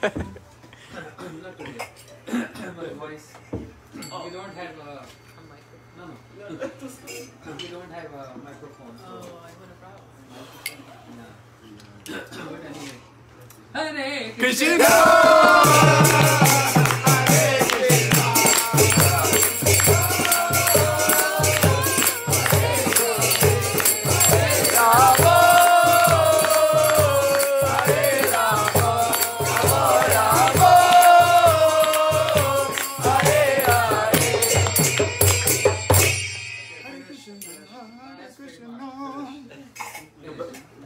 Not today. My voice. We don't have a microphone. No. We don't have a microphone. So Oh, I want a problem. no. But anyway. Hare Krishna.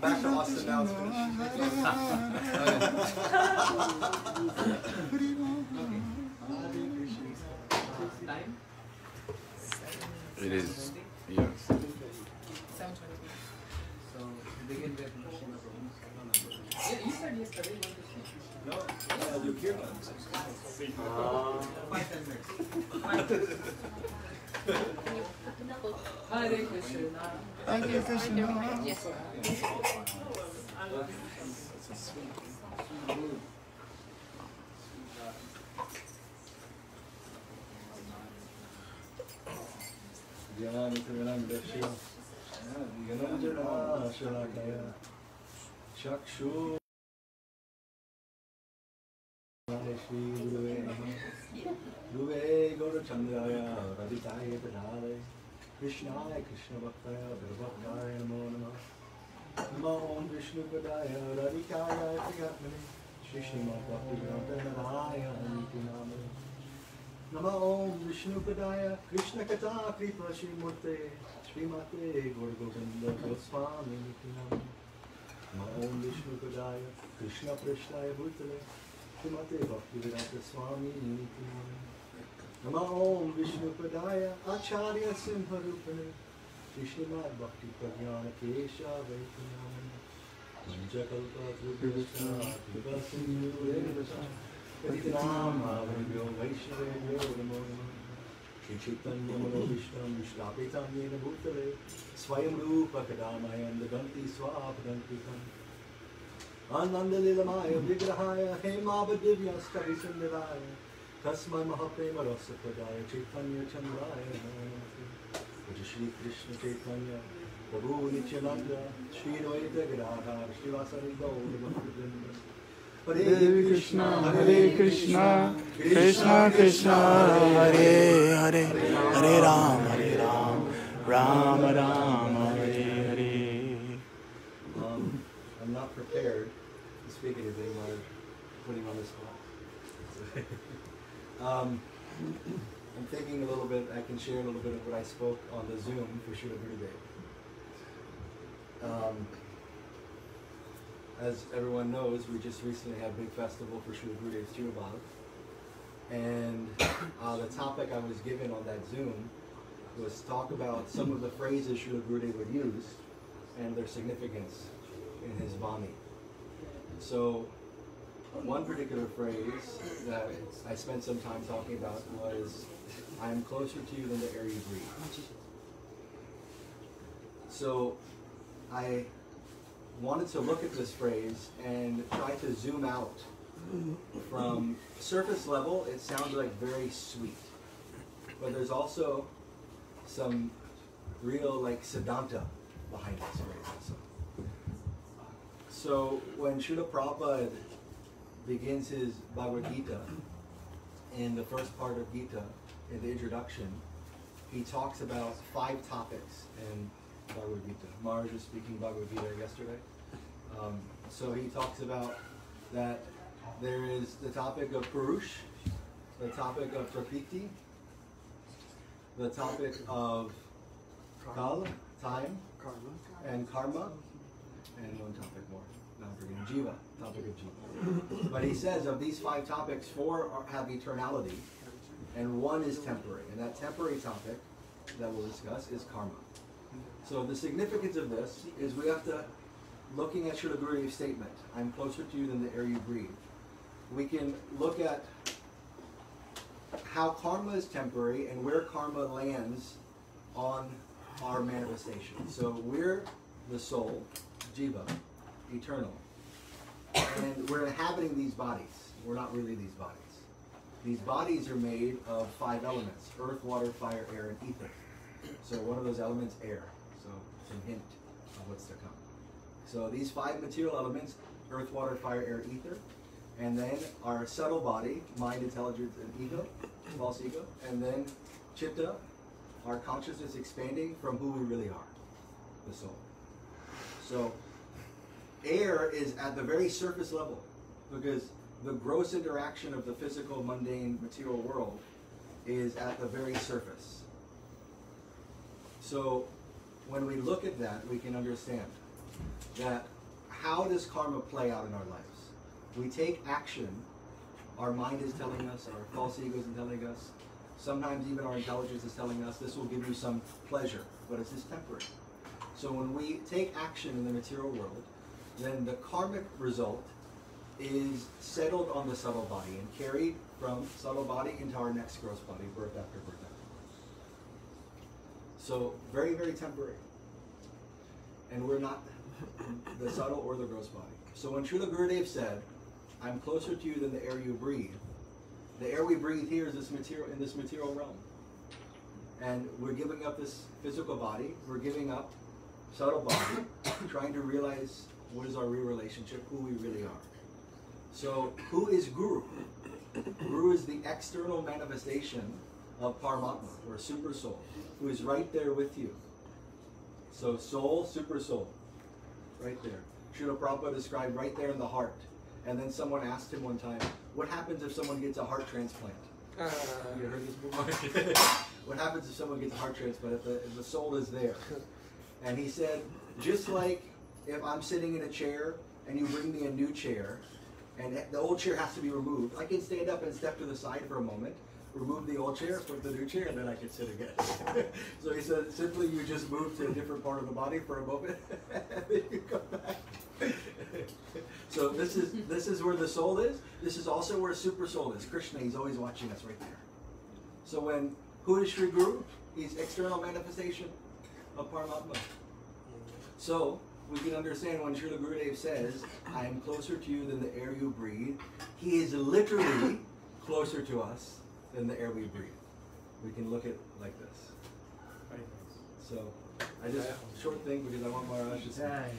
Back to Austin now. Time? It is. Yes. 7:20. So begin with Krishna Prabhu. Yeah, you said yesterday you want to speak. No, you hear them. 5-10 minutes. Hare Krishna. Thank you, Krishna. Yes. Chakshu Shri Guruve Namaha Guruve Gaurachandraya Radhikaya Padhare Krishnaya Krishna Bhaktaya Virabhaktaya Namo Namaha Namo Om Vishnu Padaya Radhikaya Prigatmane Shri Srimad Bhaktivedanta Naraya Aniti Namane Namo Om Vishnu Padaya Krishna Kata Kripa Shri Murte Srimate Gaur Govinda Goswami Niti Namane Namo Om Vishnu Padaya Krishna Prishnaya Bhutale Srimate Bhaktivedanta Swami Niti Namane Namo Om Vishnu Padaya Acharya Simharupane Srimad Bhakti Pragyana Kesha Vaiti Namane Manjakalpa Trubhyascha Trubhasinyu Redvasa Patitanam Avaribhyo Vaishnavebhyo Namo Namaha Shri Chaitanya Manobhishtam Vishnapitam Yena Bhutale Swayam Rupa Kadamayam Dadanti Swapadantikam Ananda Lilamaya Vigrahaya Hemava Divya Stari Sundaraya Tasmai Mahaprema Rasa Pradaya Chaitanya Chandraya Namaste Shri Krishna Chaitanya Prabhu Nityananda Shri Advaita Gadadhar Shri Vasari Gaura Bhaktivinoda Hare Krishna Krishna Krishna Hare Hare Hare Ram Ram Hare Hare. I'm not prepared to speak anything while putting on the spot. I'm thinking a little bit, I can share a little bit of what I spoke on the Zoom for Srila Gurudev. As everyone knows, we just recently had a big festival for Srila Gurudev's Sripad. And the topic I was given on that Zoom was talk about some of the phrases Srila Gurudev would use and their significance in his Vani. So one particular phrase that I spent some time talking about was, I am closer to you than the air you breathe. So I wanted to look at this phrase and try to zoom out. From surface level, it sounds like very sweet. But there's also some real like Siddhanta behind this phrase also. So when Srila Prabhupada begins his Bhagavad Gita, in the first part of Gita, in the introduction, he talks about 5 topics in Bhagavad Gita. Maharaj was speaking Bhagavad Gita yesterday. So he talks about that there is the topic of Purush, the topic of Prakriti, the topic of Kal, time, and Karma, and one topic more, not forgetting Jiva, topic of Jiva. But he says of these 5 topics, 4 have eternality, and 1 is temporary. And that temporary topic that we'll discuss is Karma. So the significance of this is we have to, looking at Srila Gurudev's statement, I'm closer to you than the air you breathe, we can look at how karma is temporary and where karma lands on our manifestation. So we're the soul, Jiva, eternal, and we're inhabiting these bodies. we're not really these bodies. These bodies are made of 5 elements: earth, water, fire, air, and ether. So one of those elements, air. So some hint of what's to come. So these 5 material elements: earth, water, fire, air, ether. And then our subtle body, mind, intelligence, and ego, false ego. And then chitta, our consciousness expanding from who we really are, the soul. So air is at the very surface level, because the gross interaction of the physical, mundane, material world is at the very surface. So when we look at that, we can understand that how does karma play out in our lives? We take action, our mind is telling us, our false ego is telling us, sometimes even our intelligence is telling us this will give you some pleasure, but it's just temporary. So when we take action in the material world, then the karmic result is settled on the subtle body and carried from subtle body into our next gross body, birth after birth after birth. So very, very temporary. And we're not the subtle or the gross body. So when Srila Gurudev said, I'm closer to you than the air you breathe, the air we breathe here is this material, in this material realm. And we're giving up this physical body, we're giving up subtle body, trying to realize what is our real relationship, who we really are. So who is Guru? Guru is the external manifestation of Paramatma, or Super Soul, who is right there with you. So soul, Super Soul, right there. Srila Prabhupada described right there in the heart. And then someone asked him one time, what happens if someone gets a heart transplant? You heard this before? What happens if someone gets a heart transplant if the soul is there? And he said, just like if I'm sitting in a chair and you bring me a new chair, and the old chair has to be removed, I can stand up and step to the side for a moment, remove the old chair, put the new chair, and then I can sit again. So he said, simply you just move to a different part of the body for a moment, and then you come back. So this is where the soul is. This is also where Super Soul is. Krishna, he's always watching us right there. So who is Sri Guru? He's external manifestation of Paramatma. So we can understand when Srila Gurudev says, I am closer to you than the air you breathe, he is literally closer to us than the air we breathe. We can look at it like this. So I just short thing because I want Maharaj to say.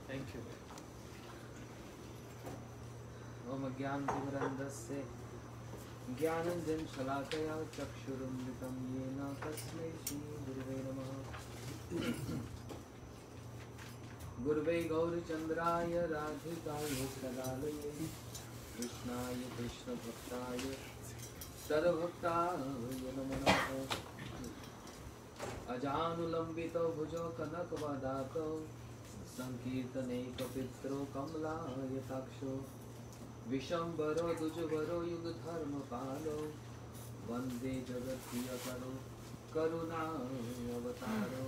Thank you. Om Gyan Dimrandasya Gyananjan Shalakaya Chakshurumritam Yena Tasmai Shri Guruve Namaha Guruve Gauri Chandraya Radhikaya Sadalaye Krishnaya Krishna Bhaktaya Sarvabhaktaya Namo Namaha Ajanulambito Bhujo Kanakvadato Sankirtane Kapitro Kamalaya Taksho Vishambaro Dujavaro Yuga Dharma Palo Vande Jagat Priyakaro Karuna Avataro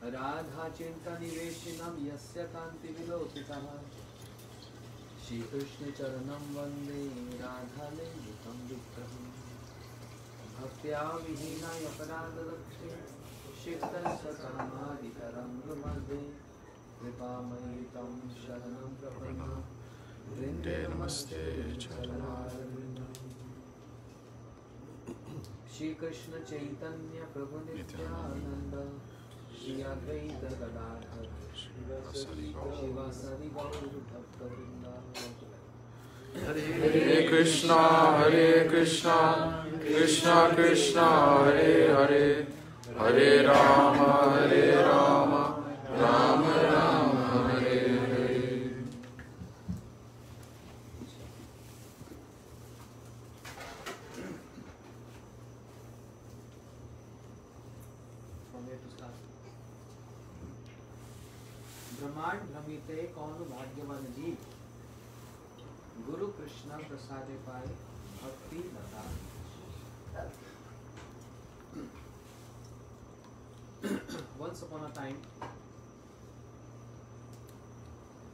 Radha Chinta Niveshinam Yasya Kanti Vilokitaha Shri Krishna Charanam Vande Radha Lingitam Vikraham Bhaktya Vihina Yaparada Lakshmi Shikta Sakamaditaram Ramadhe Kripamayitam Sharanam Prapanna Vrinde Namaste Charanarvinda Shri Krishna Chaitanya Prabhu Nityananda Shri Advaita Gadadhar Shiva Sari Gauru Bhakta Hare Krishna, Krishna Krishna, Hare Hare, Hare Rama, Rama Rama, Hare Hare. From where to start? ब्रह्मांड भ्रमिते कौन भाग्यवान जीव गुरु कृष्ण प्रसादे पाए भक्ति लता Once upon a time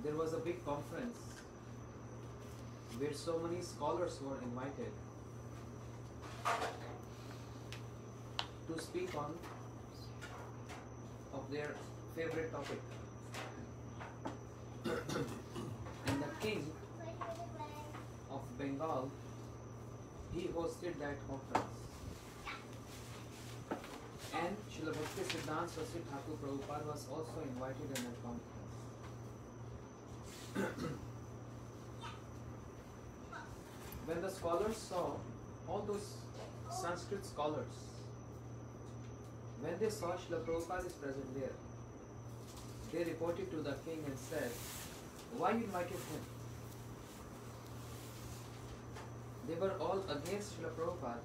there was a big conference where so many scholars were invited to speak on of their favorite topic. And the king of Bengal, he hosted that conference. And Srila Bhakti Siddhanta Saraswati Thakur Prabhupada was also invited in that conference. When the scholars saw, all those Sanskrit scholars, when they saw Srila Prabhupada is present there, they reported to the king and said, why you invited him? They were all against Srila Prabhupada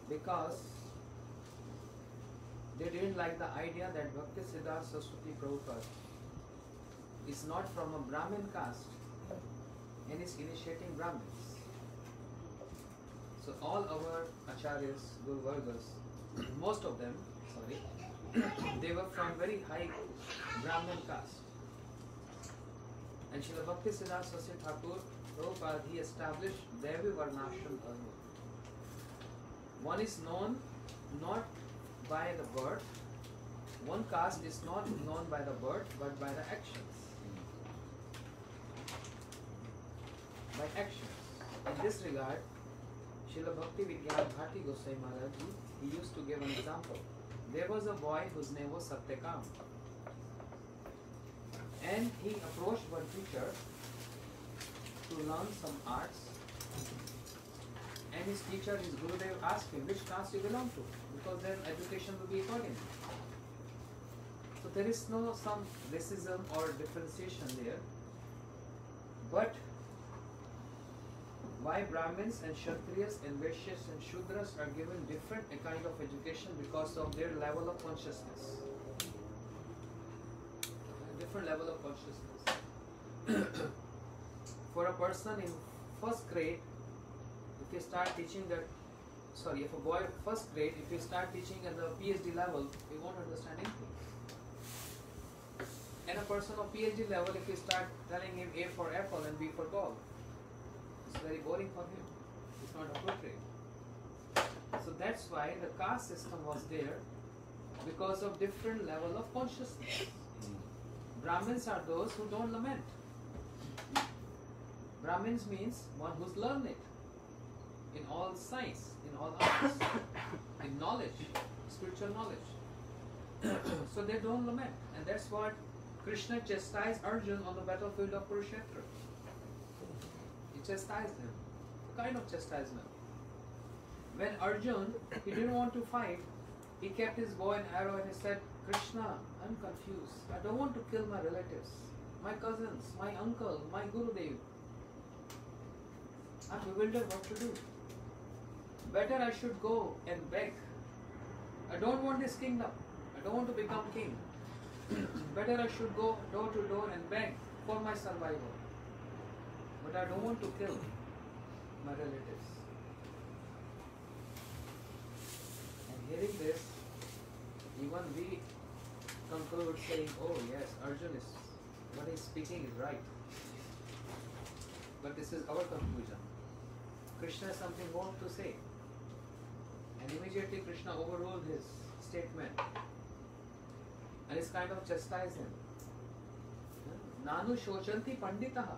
because they didn't like the idea that Bhakti Siddhanta Saraswati Prabhupada is not from a Brahmin caste and is initiating Brahmins. So all our acharyas, Guru Vargas, most of them, they were from very high Brahmin caste. And Srila Bhakti Siddhanta Saraswati Thakur Prabhupada, he established Devi Varnashram Dharma. One is known not by the birth, one caste is not known by the birth but by the actions. By actions. In this regard, Srila Bhakti Vigyan Bhati Gosai Maharaj, he used to give an example. There was a boy whose name was Satyakam. And he approached one teacher to learn some arts. And his teacher, his Gurudev, asked him which caste you belong to, because then education will be according. So there is no some racism or differentiation there. But why Brahmins and Kshatriyas and Vaishyas and Shudras are given different kind of education because of their level of consciousness. Different level of consciousness. For a person in first grade, if you start teaching that, if a boy first grade, if you start teaching at the PhD level, he won't understand anything. And a person of PhD level, if you start telling him A for apple and B for ball, it's very boring for him. It's not appropriate. So that's why the caste system was there, because of different level of consciousness. Brahmins are those who don't lament. Brahmins means one who's learned it in all science, in all arts, in knowledge, spiritual knowledge. So they don't lament. And that's what Krishna chastised Arjuna on the battlefield of Kurukshetra. He chastised him. A kind of chastisement. When Arjuna, he didn't want to fight, he kept his bow and arrow and he said, Krishna, I'm confused. I don't want to kill my relatives, my cousins, my uncle, my Gurudev. I'm bewildered what to do. Better I should go and beg. I don't want this kingdom. I don't want to become king. Better I should go door to door and beg for my survival. But I don't want to kill my relatives. And hearing this, even we conclude saying, oh yes, Arjuna is, what he's speaking is right. But this is our conclusion. Krishna has something more to say. And immediately Krishna overruled his statement. And is kind of chastised him. Nanu shochanti panditaha.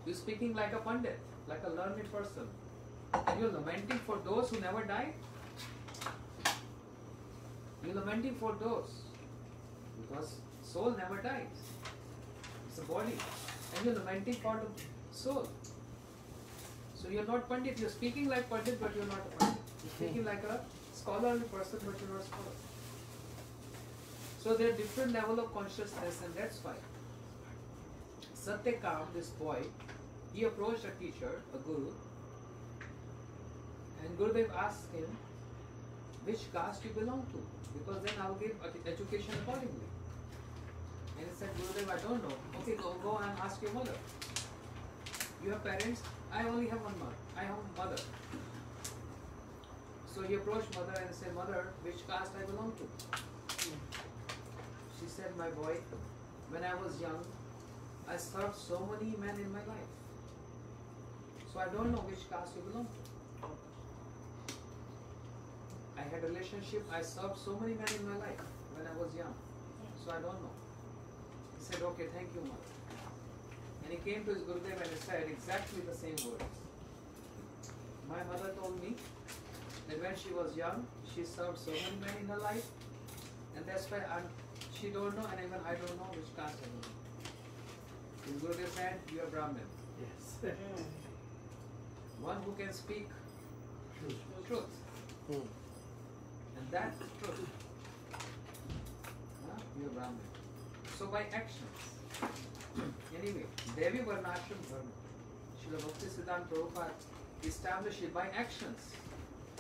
You're speaking like a pandit, like a learned person. And you're lamenting for those who never died? You're lamenting for those. Because soul never dies. It's a body. And you're lamenting for the soul. So you're not Pandit. You're speaking like Pandit, but you're not a Pandit. You're speaking like a scholarly person, but you're not a scholar. So there are different level of consciousness, and that's why Satyakam, this boy, he approached a teacher, a guru, and Gurudev asked him, which caste you belong to? Because then I'll give education accordingly. And he said, Gurudev, I don't know. Okay, go and ask your mother. You have parents? I only have one mother. I have a mother. So he approached mother and said, Mother, which caste I belong to? She said, my boy, when I was young, I served so many men in my life. So I don't know which caste you belong to. I had a relationship. I served so many men in my life when I was young. So I don't know. He said, okay, thank you, mother. And he came to his Gurudev and he said exactly the same words. My mother told me that when she was young, she served so many men in her life, and that's why she don't know, and even I don't know which caste I am. His Gurudev said, you are Brahmin. Yes. One who can speak truth. And that truth. You are Brahmin. So by actions. Anyway, Devi Varnashram Dharma. Srila Bhakti Siddhanta Prabhupada established it by actions,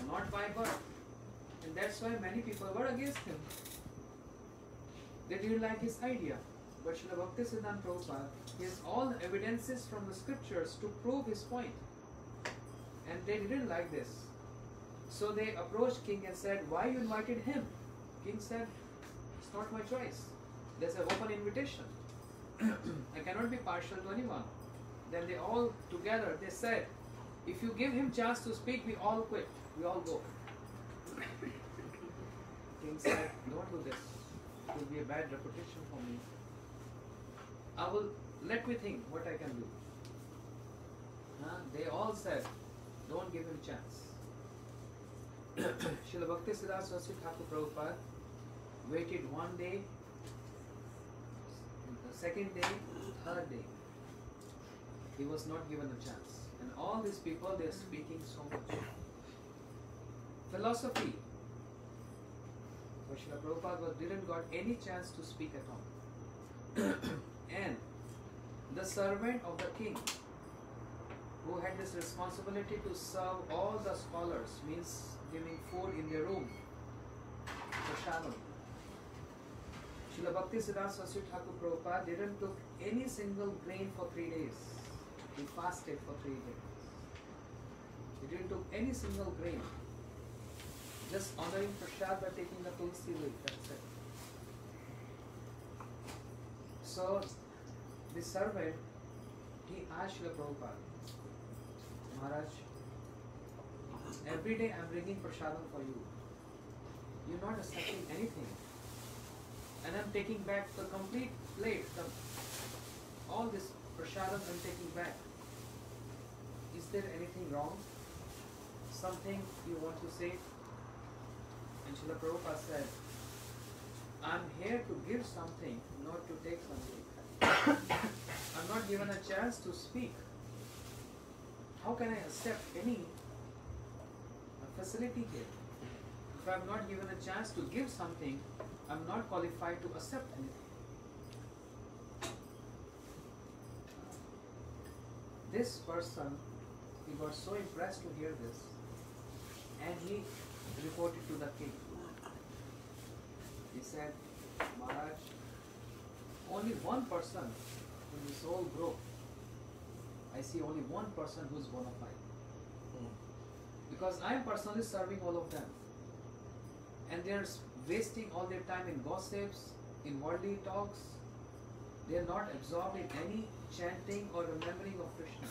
not by birth. And that's why many people were against him. They didn't like his idea. But Srila Bhakti Siddhanta Prabhupada has all the evidences from the scriptures to prove his point. And they didn't like this. So they approached king and said, why you invited him? King said, it's not my choice. There's an open invitation. I cannot be partial to anyone. Then they all together, they said, if you give him chance to speak, we all quit. We all go. King said, don't do this. It will be a bad reputation for me. Let me think what I can do. They all said, don't give him chance. Srila Bhakti Siddhanta Saraswati Thakur Prabhupada waited one day, the second day, third day. He was not given a chance. And all these people, they are speaking so much. Philosophy. But Srila Prabhupada didn't got any chance to speak at all. And the servant of the king, who had this responsibility to serve all the scholars, means giving food in their room, prashadam. Srila Bhakti Siddhanta Saraswati Thakur Prabhupada didn't took any single grain for 3 days. He fasted for 3 days. He didn't took any single grain. Just honoring prasad by taking the tulsi leaf, that's it. So, the servant, he asked Srila Prabhupada, Maharaj, every day I'm bringing prasadam for you. You're not accepting anything. And I'm taking back the complete plate, all this prasadam I'm taking back. Is there anything wrong? Something you want to say? And Srila Prabhupada said, I'm here to give something, not to take something. I'm not given a chance to speak. How can I accept any facility here? If I'm not given a chance to give something, I'm not qualified to accept anything. This person, he got so impressed to hear this, and he reported to the king. He said, Maharaj, only one person in this whole group, I see only one person who is bona fide. Because I am personally serving all of them. And they are wasting all their time in gossips, in worldly talks. They are not absorbed in any chanting or remembering of Krishna.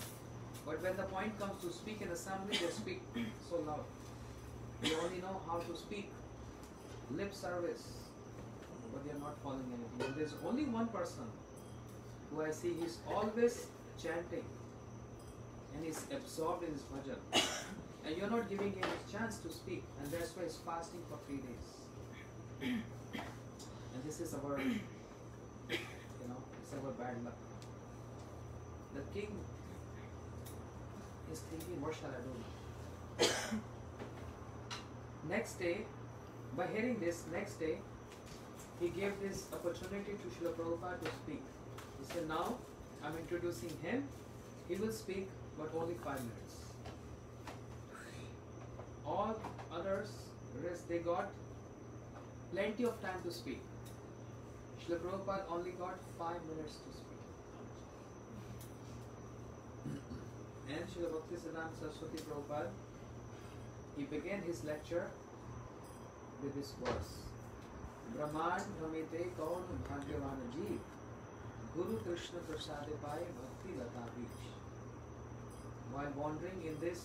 But when the point comes to speak in assembly, they speak so loud. They only know how to speak lip service, but they are not following anything. And there is only one person who I see, he is always chanting and is absorbed in his bhajan. And you are not giving him a chance to speak, and that's why he is fasting for 3 days. And this is our, it's our bad luck. The king is thinking, what shall I do? Next day, by hearing this, next day, he gave this opportunity to Srila Prabhupada to speak. He said, now I'm introducing him. He will speak, but only 5 minutes. All others, rest, they got plenty of time to speak. Srila Prabhupada only got 5 minutes to speak. And Srila Bhakti Siddhanta Saraswati Prabhupada, he began his lecture with this verse. Brahman Bhamite Kaun Bhagyavan Jeev Guru Krishna Prasade Pai Bhakti Lata Beach. While wandering in this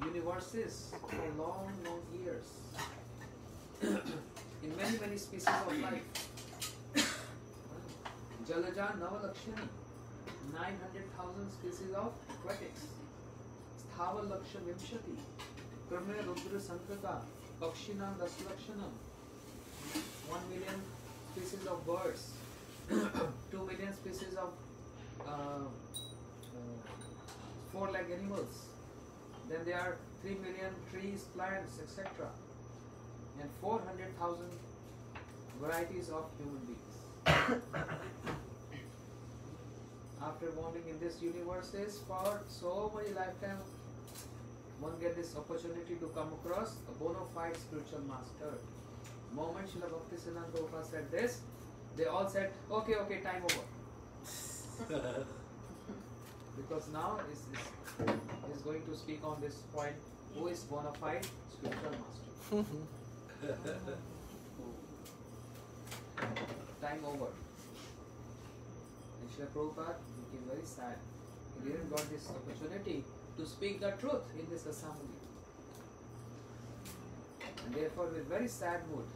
universes for long, long years in many, many species of life. Jalaja Navalakshani, 900,000 species of aquatics. Sthaval Laksha Vimshati, Krame Rudra Sankaka, Pakshinam Dasalakshanam, 1 million species of birds, 2 million species of four-legged animals. Then there are 3 million trees, plants, etc. And 400,000 varieties of human beings. After wandering in this universes for so many lifetimes, one get this opportunity to come across a bona fide spiritual master. The moment Srila Bhakti Siddhanta Prabhupada said this, they all said, okay, time over. Because now is going to speak on this point, who is bona fide spiritual master. Time over. And Srila Prabhupada became very sad. He didn't got this opportunity to speak the truth in this assembly. And therefore with very sad mood,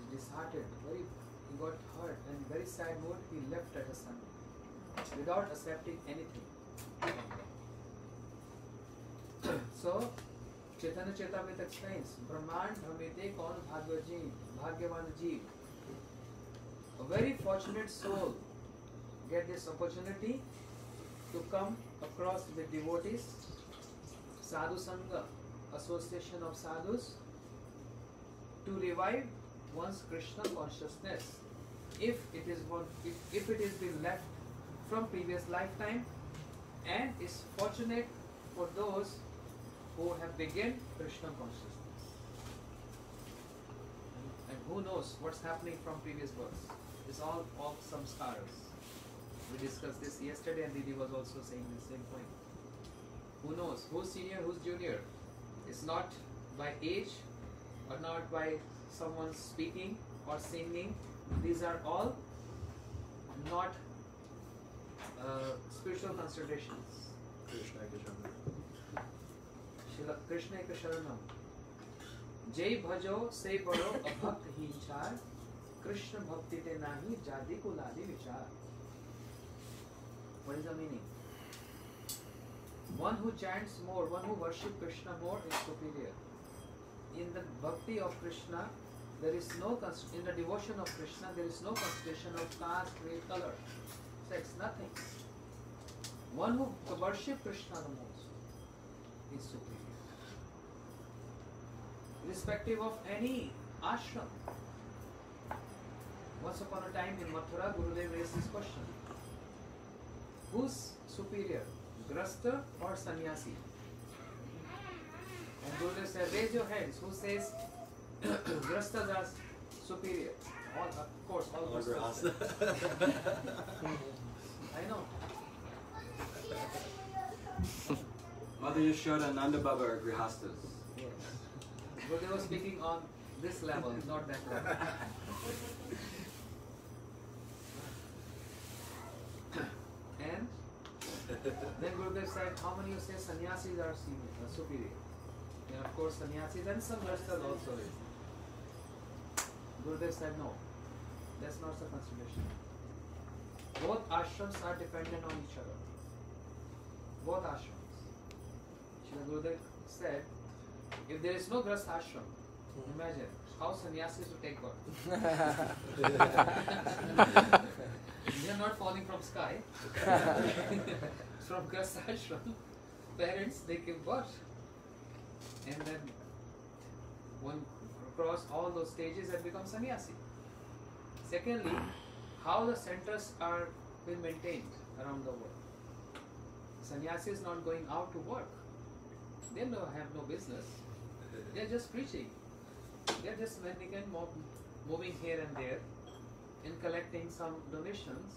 he is disheartened, he got hurt, and in very sad mood he left that assembly without accepting anything. So Chaitanya Charitamrita explains, Brahman Bhamite Kaun Bhagyavan Jeev. A very fortunate soul get this opportunity to come across with devotees, sadhu sangha, association of sadhus, to revive one's Krishna consciousness. If it is been left from previous lifetime, and is fortunate for those who have begun Krishna consciousness. And who knows what's happening from previous births? It's all of samskaras. We discussed this yesterday, and Didi was also saying the same point. Who knows? Who's senior, who's junior? It's not by age, or not by someone speaking or singing. These are all not spiritual considerations. Shila Krishna Eka Sharanam. Jai bhajo se bado abhakt hinchar, Krishna bhakti te nahi jadi kuladi vichar. What is the meaning? One who chants more, one who worships Krishna more is superior. In the bhakti of Krishna, there is no in the devotion of Krishna, there is no consideration of caste, creed, color, sex, nothing. One who worships Krishna the most is superior. Irrespective of any ashram. Once upon a time in Mathura, Gurudev raised this question. Who's superior, Grasta or Sannyasi? And Gurudev said, raise your hands. Who says Grastas are superior? All, of course, all Grastas. I know. Mother Yashoda and Nanda Baba are Grihastas. Yes. Gurudev was speaking on this level, not that level. And then Gurudev said, how many you say sannyasis are superior? And of course sannyasis and some Grastas also is. Gurudev said, no, that's not the consideration. Both ashrams are dependent on each other. Both ashrams. Srila Gurudev said, if there is no Grasta ashram, imagine how sannyasis would take birth. They are not falling from sky. From Grasta ashram, parents, they give birth. And then one cross all those stages and become sannyasi. Secondly, how the centers are being maintained around the world. Sannyasi is not going out to work. They have no business. They are just preaching. They are just moving here and there and collecting some donations,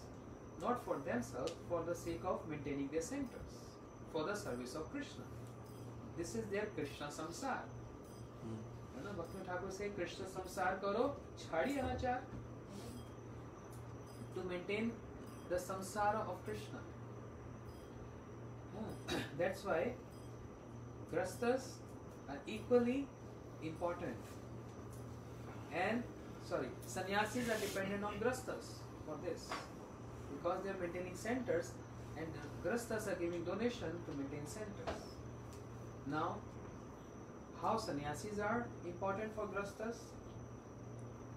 not for themselves, for the sake of maintaining their centers, for the service of Krishna. This is their Krishna samsar. Bhakti Thakur say, Krishna samsar karo, chhadi anachar. To maintain the samsara of Krishna. That's why Grastas are equally important. And sannyasis are dependent on grastas for this because they are maintaining centers, and the grastas are giving donation to maintain centers. Now, how sannyasis are important for grastas?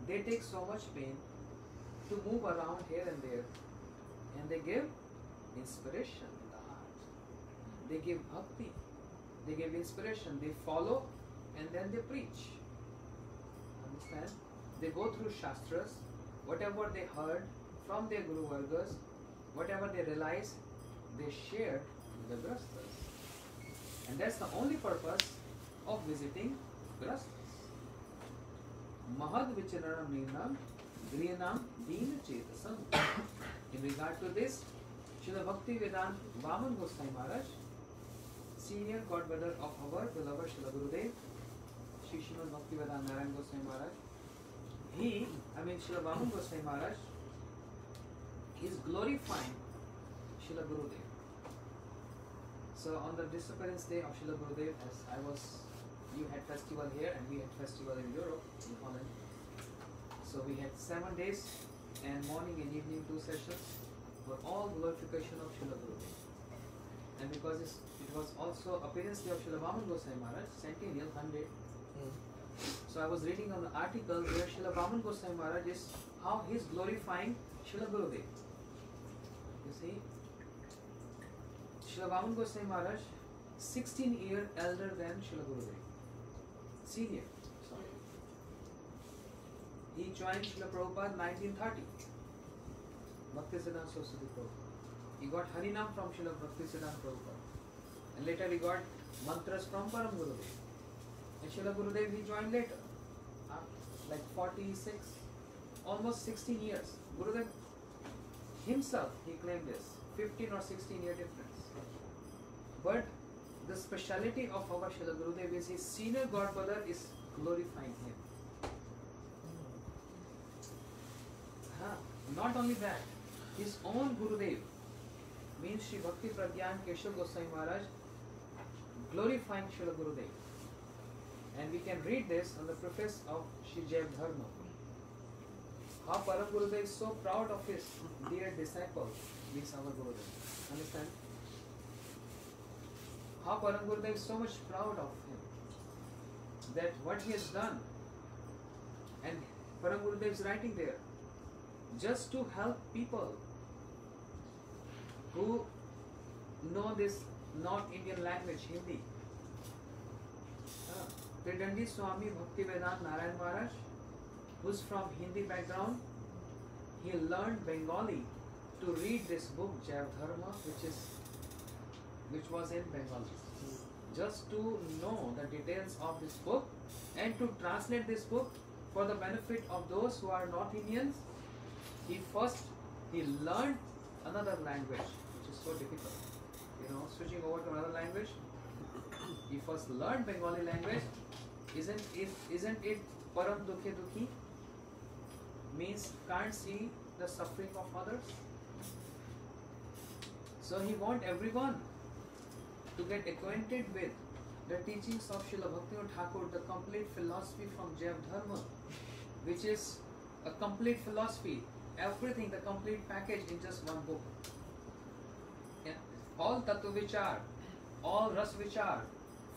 They take so much pain to move around here and there, and they give inspiration in the heart. They give bhakti, they give inspiration, they follow, and then they preach. Understand? They go through shastras, whatever they heard from their Guru Vargas, whatever they realize, they share with the grastas. And that's the only purpose of visiting grastas. Mahad vicharanam nirnam griyanam deen chetasam. In regard to this, Srila Bhakti Vedant Vaman Goswami Maharaj, senior godbrother of our beloved Srila Gurudev, Shri Srimad Bhakti Vedant Narayan Goswami Maharaj, Srila Vaman Goswami Maharaj is glorifying Srila Gurudev. So on the disappearance day of Srila Gurudev, you had festival here and we had festival in Europe, in Holland. So we had 7 days and morning and evening 2 sessions were all glorification of Srila Gurudev. And because it was also appearance day of Srila Vaman Goswami Maharaj, centennial 100. So I was reading on the article where Srila Vaman Goswami Maharaj is how he is glorifying Srila Gurudev. You see, Srila Vaman Goswami Maharaj, 16 years elder than Srila Gurudev. Senior. Sorry. He joined Srila Prabhupada 1930. Bhakti Siddhanta Saraswati Prabhupada. He got Harinam from Srila Bhakti Siddhanta Prabhupada. And later he got mantras from Param Gurudev. And Srila Gurudev he joined later. Like 46, almost 16 years. Gurudev himself, he claimed this. 15 or 16 year difference. But the speciality of our Srila Gurudev is his senior godbrother is glorifying him. Not only that, his own Gurudev means Sri Bhakti Pragyan Keshav Goswami Maharaj glorifying Srila Gurudev. And we can read this on the preface of Sri Jaiv Dharma. How Param Gurudev is so proud of his dear disciple, means our Gurudev. Understand? How Param Gurudev is so much proud of him that what he has done, and Param Gurudev is writing there, just to help people who know this North Indian language, Hindi. Tridandi Swami Bhakti Vedant Narayan Maharaj, who's from Hindi background, he learned Bengali to read this book Jaiv Dharma, which was in Bengali. Just to know the details of this book and to translate this book for the benefit of those who are North Indians. He learned another language, which is so difficult. Switching over to another language. He first learned Bengali language. Isn't it Param Dukhe Dukhi? Means can't see the suffering of others. So he wants everyone to get acquainted with the teachings of Srila Bhaktivinoda Thakur, the complete philosophy from Jaiv Dharma, which is a complete philosophy. Everything, the complete package in just one book. Yeah. All Tattva Vichar, all Ras Vichar,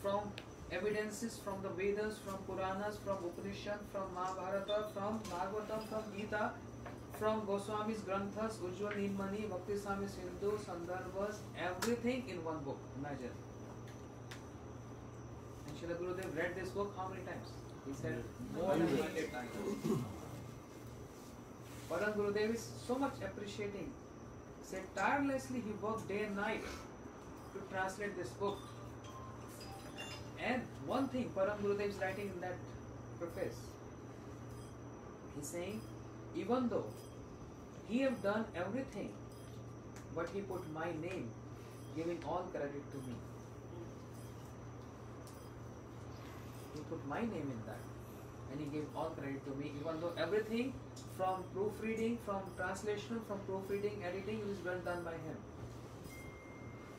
from evidences from the Vedas, from Puranas, from Upanishad, from Mahabharata, from Bhagavatam, from Gita, from Goswami's Granthas, Ujjwal Nilmani, Bhakti Swami Sindhu, Sandarbhas, everything in one book. Imagine. And Srila Gurudev read this book how many times? He said more than 100 times. Param Gurudev is so much appreciating. He said tirelessly he worked day and night to translate this book. And one thing Param Gurudev is writing in that preface, he's saying, even though he have done everything, but he put my name, giving all credit to me. He put my name in that, and he gave all credit to me, even though everything from proofreading, from translation, from proofreading, editing is well done by him.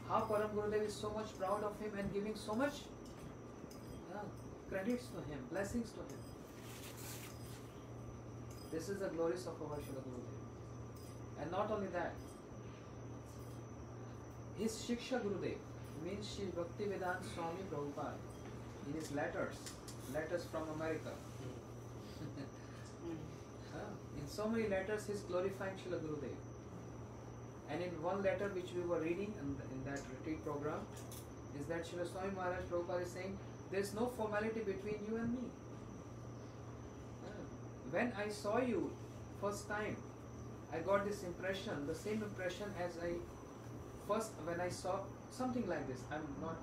How Param Gurudev is so much proud of him and giving so much credits to him, blessings to him. This is the glories of our Srila Gurudev. And not only that, his Shiksha Gurudev means Shri Bhaktivedanta Swami Prabhupada in his letters from America. In so many letters he is glorifying Srila Gurudev. And in one letter which we were reading in that retreat program is that Srila Swami Maharaj Prabhupada is saying there is no formality between you and me. When I saw you first time, I got this impression, the same impression as when I saw something like this. I am not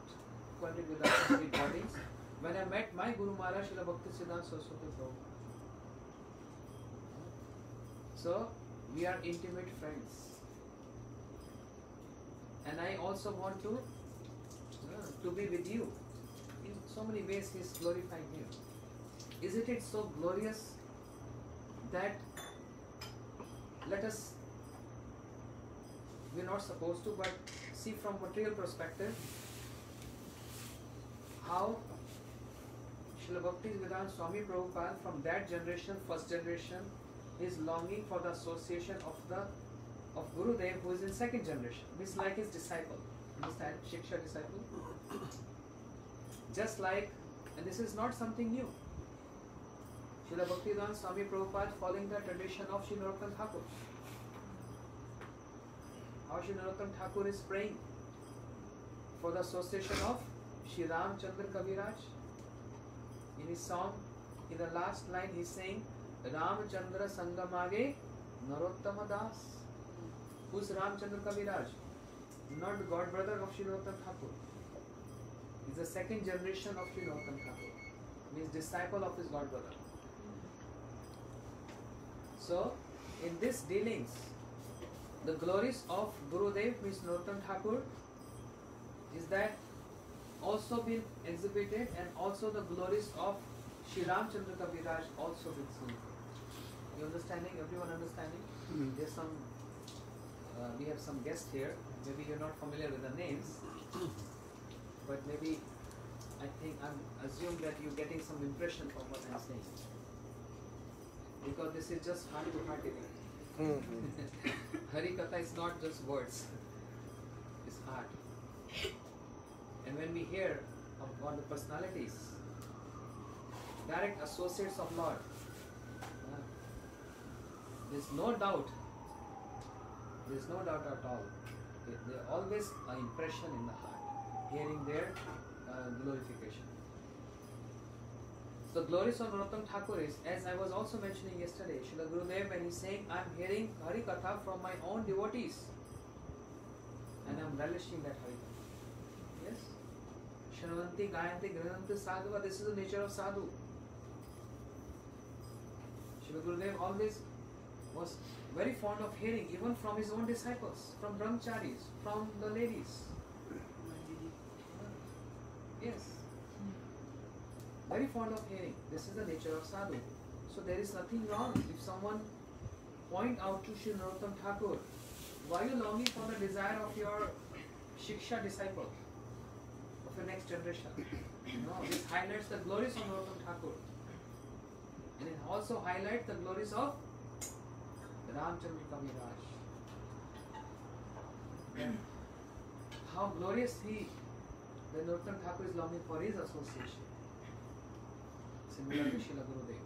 acquainted with the specific bodies. When I met my Guru Maharaj, Srila Bhakti Siddhanta Saraswati Prabhupada. So, we are intimate friends. And I also want to be with you. In so many ways he is glorifying him. Isn't it so glorious that we're not supposed to, but see from material perspective how Srila Bhaktivedanta Swami Prabhupada from that generation, first generation, is longing for the association of Gurudev who is in second generation. He's like his disciple. Understand? Shiksha disciple. Just like, and this is not something new. Srila Bhaktivedanta Swami Prabhupada following the tradition of Sri Narottam Thakur. How Sri Narottam Thakur is praying for the association of Sri Ramchandra Kaviraj. In his song, in the last line he is saying, Ramchandra Sangamage Narottama Das. Who's Ramchandra Kaviraj? Not the god brother of Sri Narottam Thakur. He is the second generation of Sri Narottam Thakur. He is disciple of his god brother. So, in this dealings, the glories of Gurudev, means Narottam Thakur, is that also been exhibited, and also the glories of Sri Ramchandra Kaviraj also been seen. You understanding? Everyone understanding? There's some, we have some guests here. Maybe you're not familiar with the names, but maybe I'm assume that you're getting some impression from what I'm saying. Because this is just heart to heart event. Harikatha is not just words, it's heart. And when we hear about the personalities, direct associates of Lord, there's no doubt at all. They always an impression in the heart, hearing their glorification. So glories of Narottam Thakur is, as I was also mentioning yesterday, Srila Gurudev, when he's saying, I'm hearing Harikatha from my own devotees, and I'm relishing that Harikatha. Yes? Shravanti, Gayanti, Grananti, Sadhuva, this is the nature of Sadhu. Srila Gurudev always was very fond of hearing, even from his own disciples, from brahmacharis, from the ladies. Yes. Very fond of hearing. This is the nature of sadhu. So there is nothing wrong if someone point out to Sri Narottam Thakur, why are you longing for the desire of your Shiksha disciple, of your next generation? No, this highlights the glories of Narottam Thakur. And it also highlights the glories of Ramchandra Kaviraj. How glorious the Narottam Thakur is longing for his association. Similar to Srila Gurudev.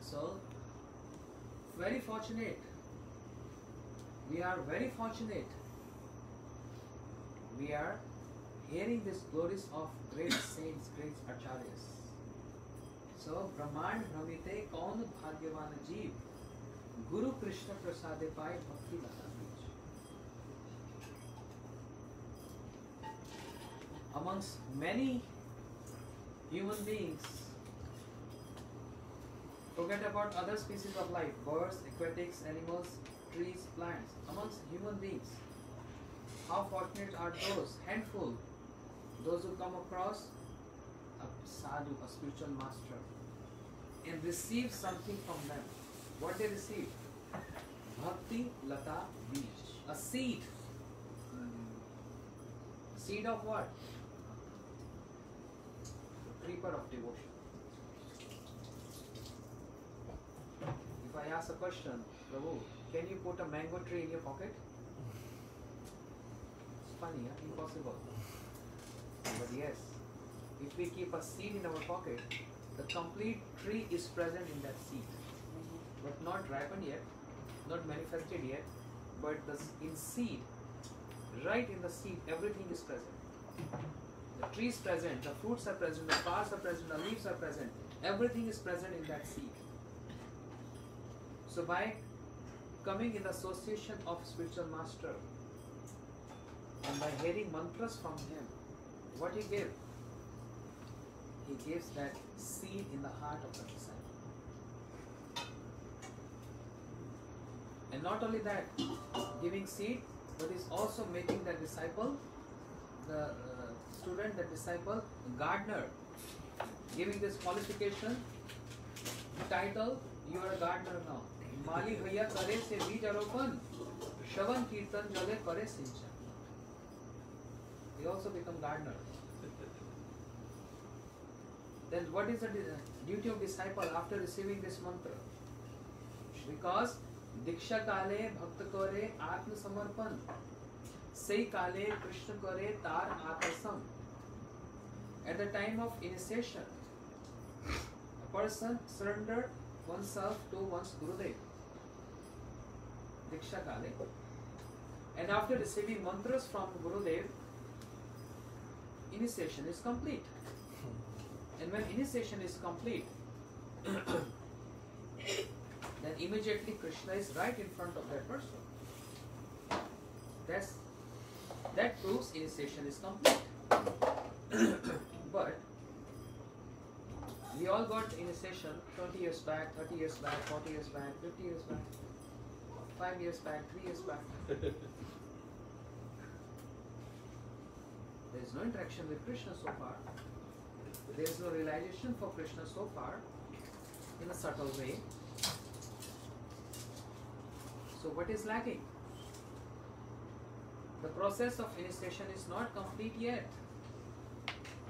So, very fortunate. We are very fortunate. We are hearing these glories of great saints, great acharyas. So, Brahmand Brahmite Kaun Bhagyavan Jeev Guru Krishna Prasade Pai Bhakti Lata Beach. Amongst many human beings, forget about other species of life, birds, aquatics, animals, trees, plants. Amongst human beings, how fortunate are those, handful, those who come across a sadhu, a spiritual master, and receive something from them. What they receive? Bhakti Lata Beej, a seed. Seed of what? creeper of devotion. If I ask a question, Prabhu, can you put a mango tree in your pocket? It's funny, huh? Impossible. But yes, if we keep a seed in our pocket, the complete tree is present in that seed, but not ripened yet, not manifested yet, but in seed, right in the seed, everything is present. The tree is present, the fruits are present, the flowers are present, the leaves are present, everything is present in that seed. So by coming in the association of spiritual master and by hearing mantras from him, what he gave? He gives that seed in the heart of the disciple. And not only that, giving seed, but is also making the disciple, the student, the disciple, gardener, giving this qualification, title, you are a gardener now. Mali bhaiya kare se beej aropan, Shravan Kirtan jale kare sinchan. He also become gardener. Then what is the duty of disciple after receiving this mantra? Because Diksha Kale Bhakta Kare Atma Samarpan, Sei Kale Krishna Kare Tar Akarsam. At the time of initiation, a person surrendered oneself to one's Gurudev, Diksha Kale. And after receiving mantras from Gurudev, initiation is complete. And when initiation is complete, then immediately Krishna is right in front of that person. That proves initiation is complete. But we all got initiation 20 years back, 30 years back, 40 years back, 50 years back, 5 years back, 3 years back. There is no interaction with Krishna so far. There is no realization for Krishna so far in a subtle way. So what is lacking? The process of initiation is not complete yet.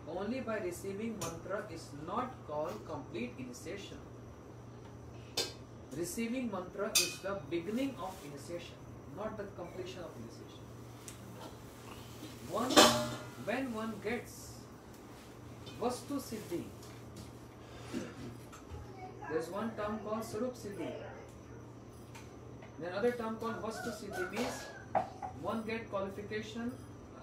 Only by receiving mantra is not called complete initiation. Receiving mantra is the beginning of initiation, not the completion of initiation. When one gets Vastu Siddhi, there is one term called Sarup Siddhi. Then other term called Vastu Siddhi means one get qualification,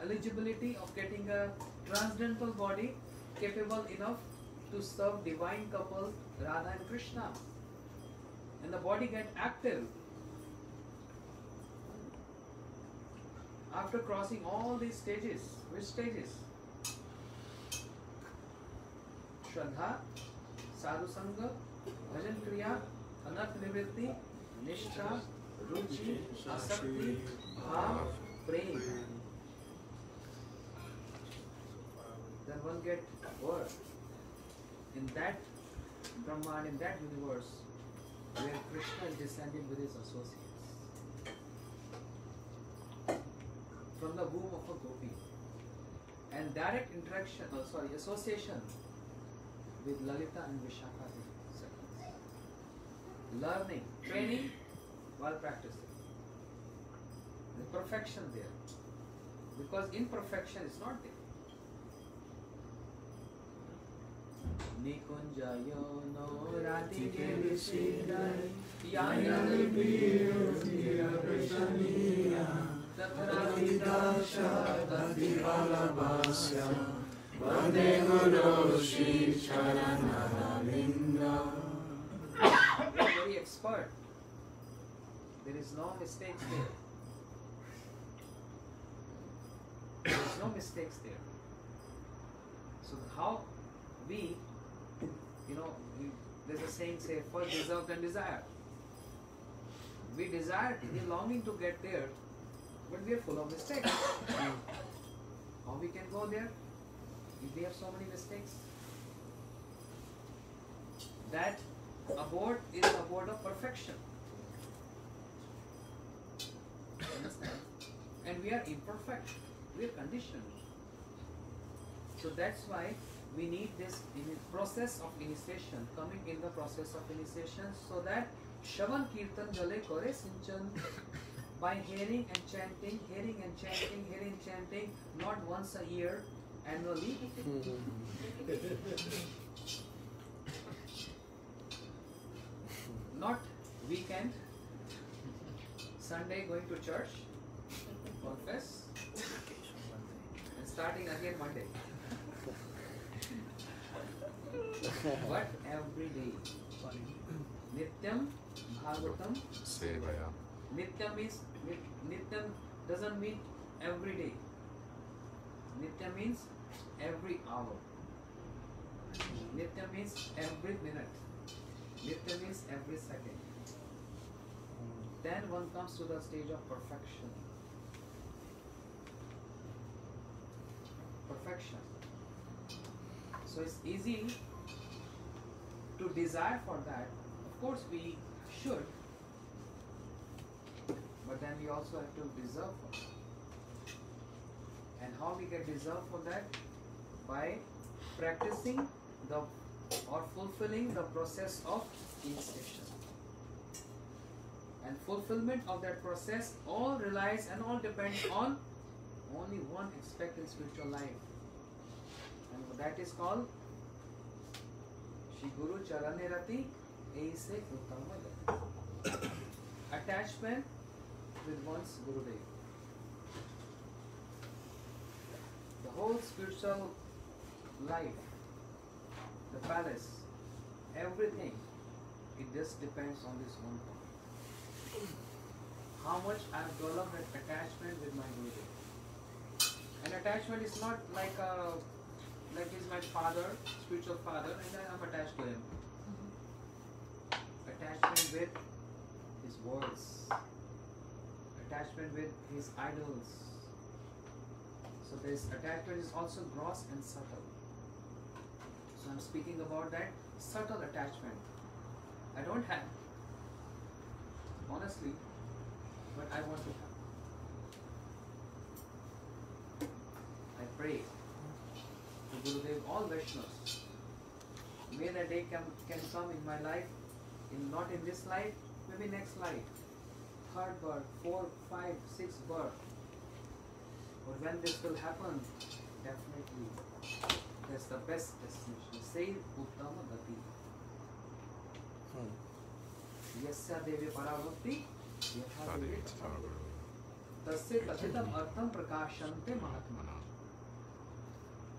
eligibility of getting a transcendental body capable enough to serve divine couple Radha and Krishna. And the body get active after crossing all these stages. Which stages? Shraddha, Sadhu Sangha, Bhajan Kriya, Anarth Nivritti, Nishtha, Ruchi, Asakti, Bhav, Prem. Then one get birth in that Brahman, in that universe where Krishna is descending with his associates. From the womb of a gopi. And direct interaction, association with Lalita and Vishakha seconds. Learning, training while practicing. The perfection there. Because imperfection is not there. Nikunjayo no ratige visidai Yaya viya prishaniya Tathravidasha Tativalabhasya Vande Guru Shri Charanaravinda. Very expert. There is no mistakes there. There is no mistakes there. So how we, there's a saying, say, first deserve then desire. We desire, we're longing to get there, but we are full of mistakes. How we can go there if we have so many mistakes? That abode is an abode of perfection. Understand? And we are imperfect. We are conditioned. So that's why we need this process of initiation, coming in the process of initiation, so that Shavan Kirtan Jale Kore Sinchan, by hearing and chanting, not once a year, annually. Not weekend, Sunday going to church, confess, and starting again Monday. But every day. Nityam Bhagavatam Sevaya. Nityam means Nityam doesn't mean every day. Nityam means every hour. Nityam means every minute. Nityam means every second. Then one comes to the stage of perfection. Perfection. So it's easy to desire for that. Of course we should, but then we also have to deserve for it. And how we get deserve for that? By practicing or fulfilling the process of initiation. And fulfillment of that process all relies and all depends on only one aspect in spiritual life. And that is called Shri Guru Charane Rati Aise Uttama Gati. Attachment with one's Gurudev. The whole spiritual life, the palace, everything, it just depends on this one point. How much I have developed an attachment with my Gurudev. And attachment is not like he's my father, spiritual father, and I am attached to him. Attachment with his words. Attachment with his idols. So this attachment is also gross and subtle. So I'm speaking about that subtle attachment. I don't have, honestly, but I want to have. I pray to Gurudev, all Vaishnavas, may that day can come in my life, not in this life, maybe next life, third birth, 4, 5, 6 birth. But when this will happen, definitely that's the best destination. Say Uttama Gati. Yasya Devi Paravakti Yatha Devi Tasya Kathitam Artham Prakashante Mahatmana.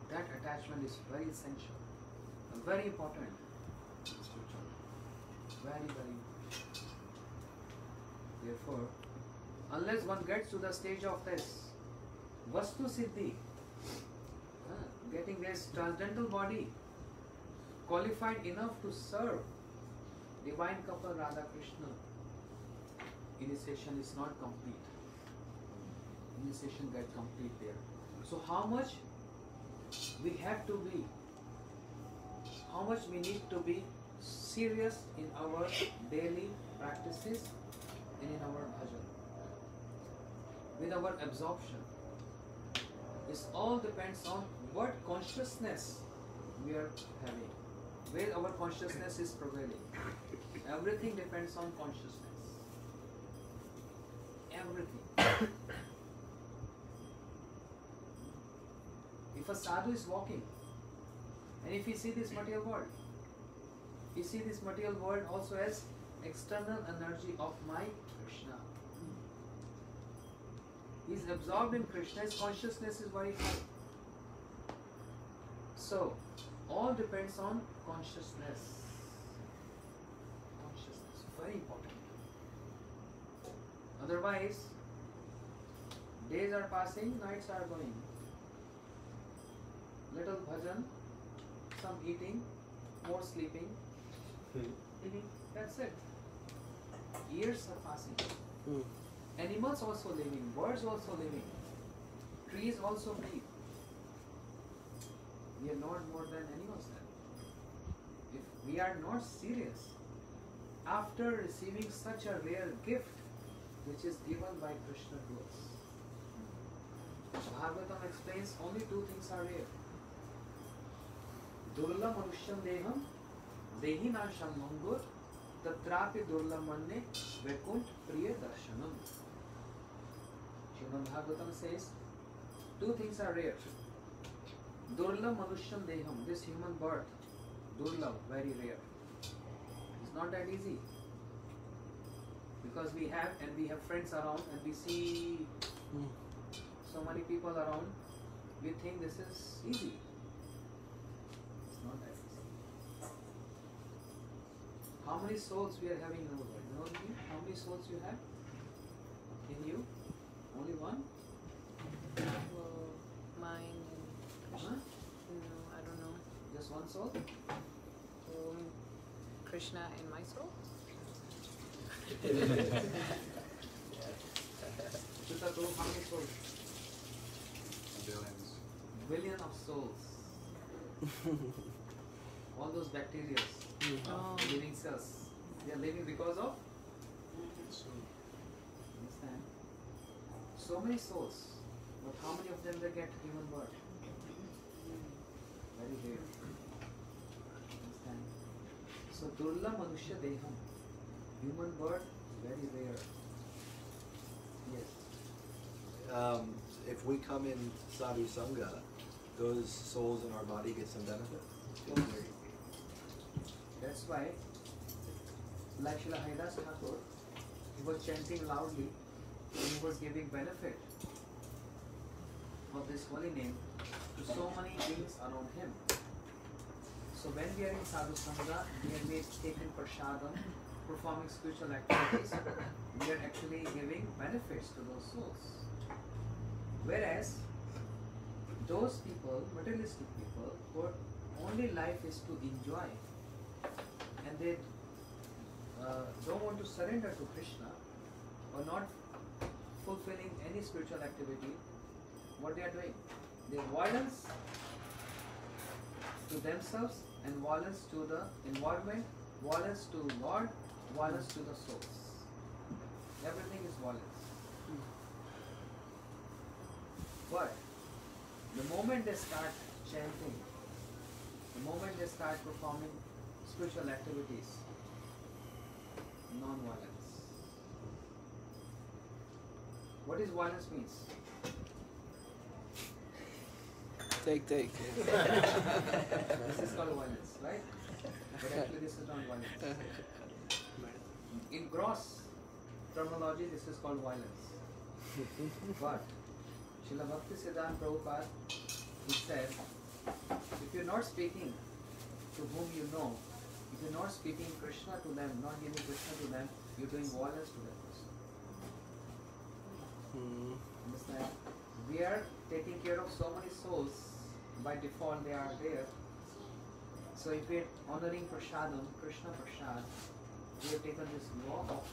That attachment is very essential, very important. Very, very important. Therefore, unless one gets to the stage of this Vastu Siddhi, getting this transcendental body, qualified enough to serve divine couple Radha Krishna, initiation is not complete. Initiation gets complete there. So how much we have to be, how much we need to be serious in our daily practices and in our bhajan, with our absorption. This all depends on what consciousness we are having, where our consciousness is prevailing. Everything depends on consciousness. Everything. If a sadhu is walking, and if he see this material world, he see this material world also as external energy of my Krishna. He is absorbed in Krishna, his consciousness is very high. So, all depends on consciousness. Consciousness, very important. Otherwise, days are passing, nights are going. Little bhajan, some eating, more sleeping. That's it. Years are passing. Animals also living, birds also living, trees also breathe. We are not more than animals then. If we are not serious, after receiving such a rare gift, which is given by Krishna to us, Bhagavatam explains only 2 things are rare. Durla Manusham Deham Dehina Shammangur Tatrapi Durla Manne Vekunt Priya Darshanam. Srimad Bhagavatam says two things are rare. Durla Manusham Deham, this human birth, Durla, very rare. It's not that easy. Because we have friends around and we see so many people around, we think this is easy. It's not that easy. How many souls we are having in our world? You know me? How many souls you have? In you? Only one? Well, mine and Huh? no, I don't know. Just one soul? Krishna and my soul. Chutta, how many souls? Billions. Billion of souls. All those bacteria, Oh. living cells, they are living because of. Understand? So many souls, but how many of them they get human birth? Very rare. Understand? So Durla Manushya Deham, human birth, very rare. Yes. If we come in sadhu sangha, those souls in our body get some benefit. That's why, like Srila Haridas Thakur, he was chanting loudly and he was giving benefit of this holy name to so many beings around him. So when we are in sadhu sangha, we are made taken prasadam, performing spiritual activities, we are actually giving benefits to those souls. Whereas those people, materialistic people, who only life is to enjoy, and they don't want to surrender to Krishna or not fulfilling any spiritual activity, what they are doing? They violence to themselves and violence to the environment, violence to Lord, violence to the souls. Everything is violence. But the moment they start chanting, the moment they start performing spiritual activities, non-violence. What is violence means? Take. This is called violence, right? But actually this is not violence. In gross terminology, this is called violence. But Srila Bhakti Siddhanta Prabhupada, he said, if you're not speaking to whom you know, if you're not speaking Krishna to them, not giving Krishna to them, you're doing violence to that person. Understand? We are taking care of so many souls, by default they are there. So if we're honoring Prasadam, Krishna Prasad, we have taken this law of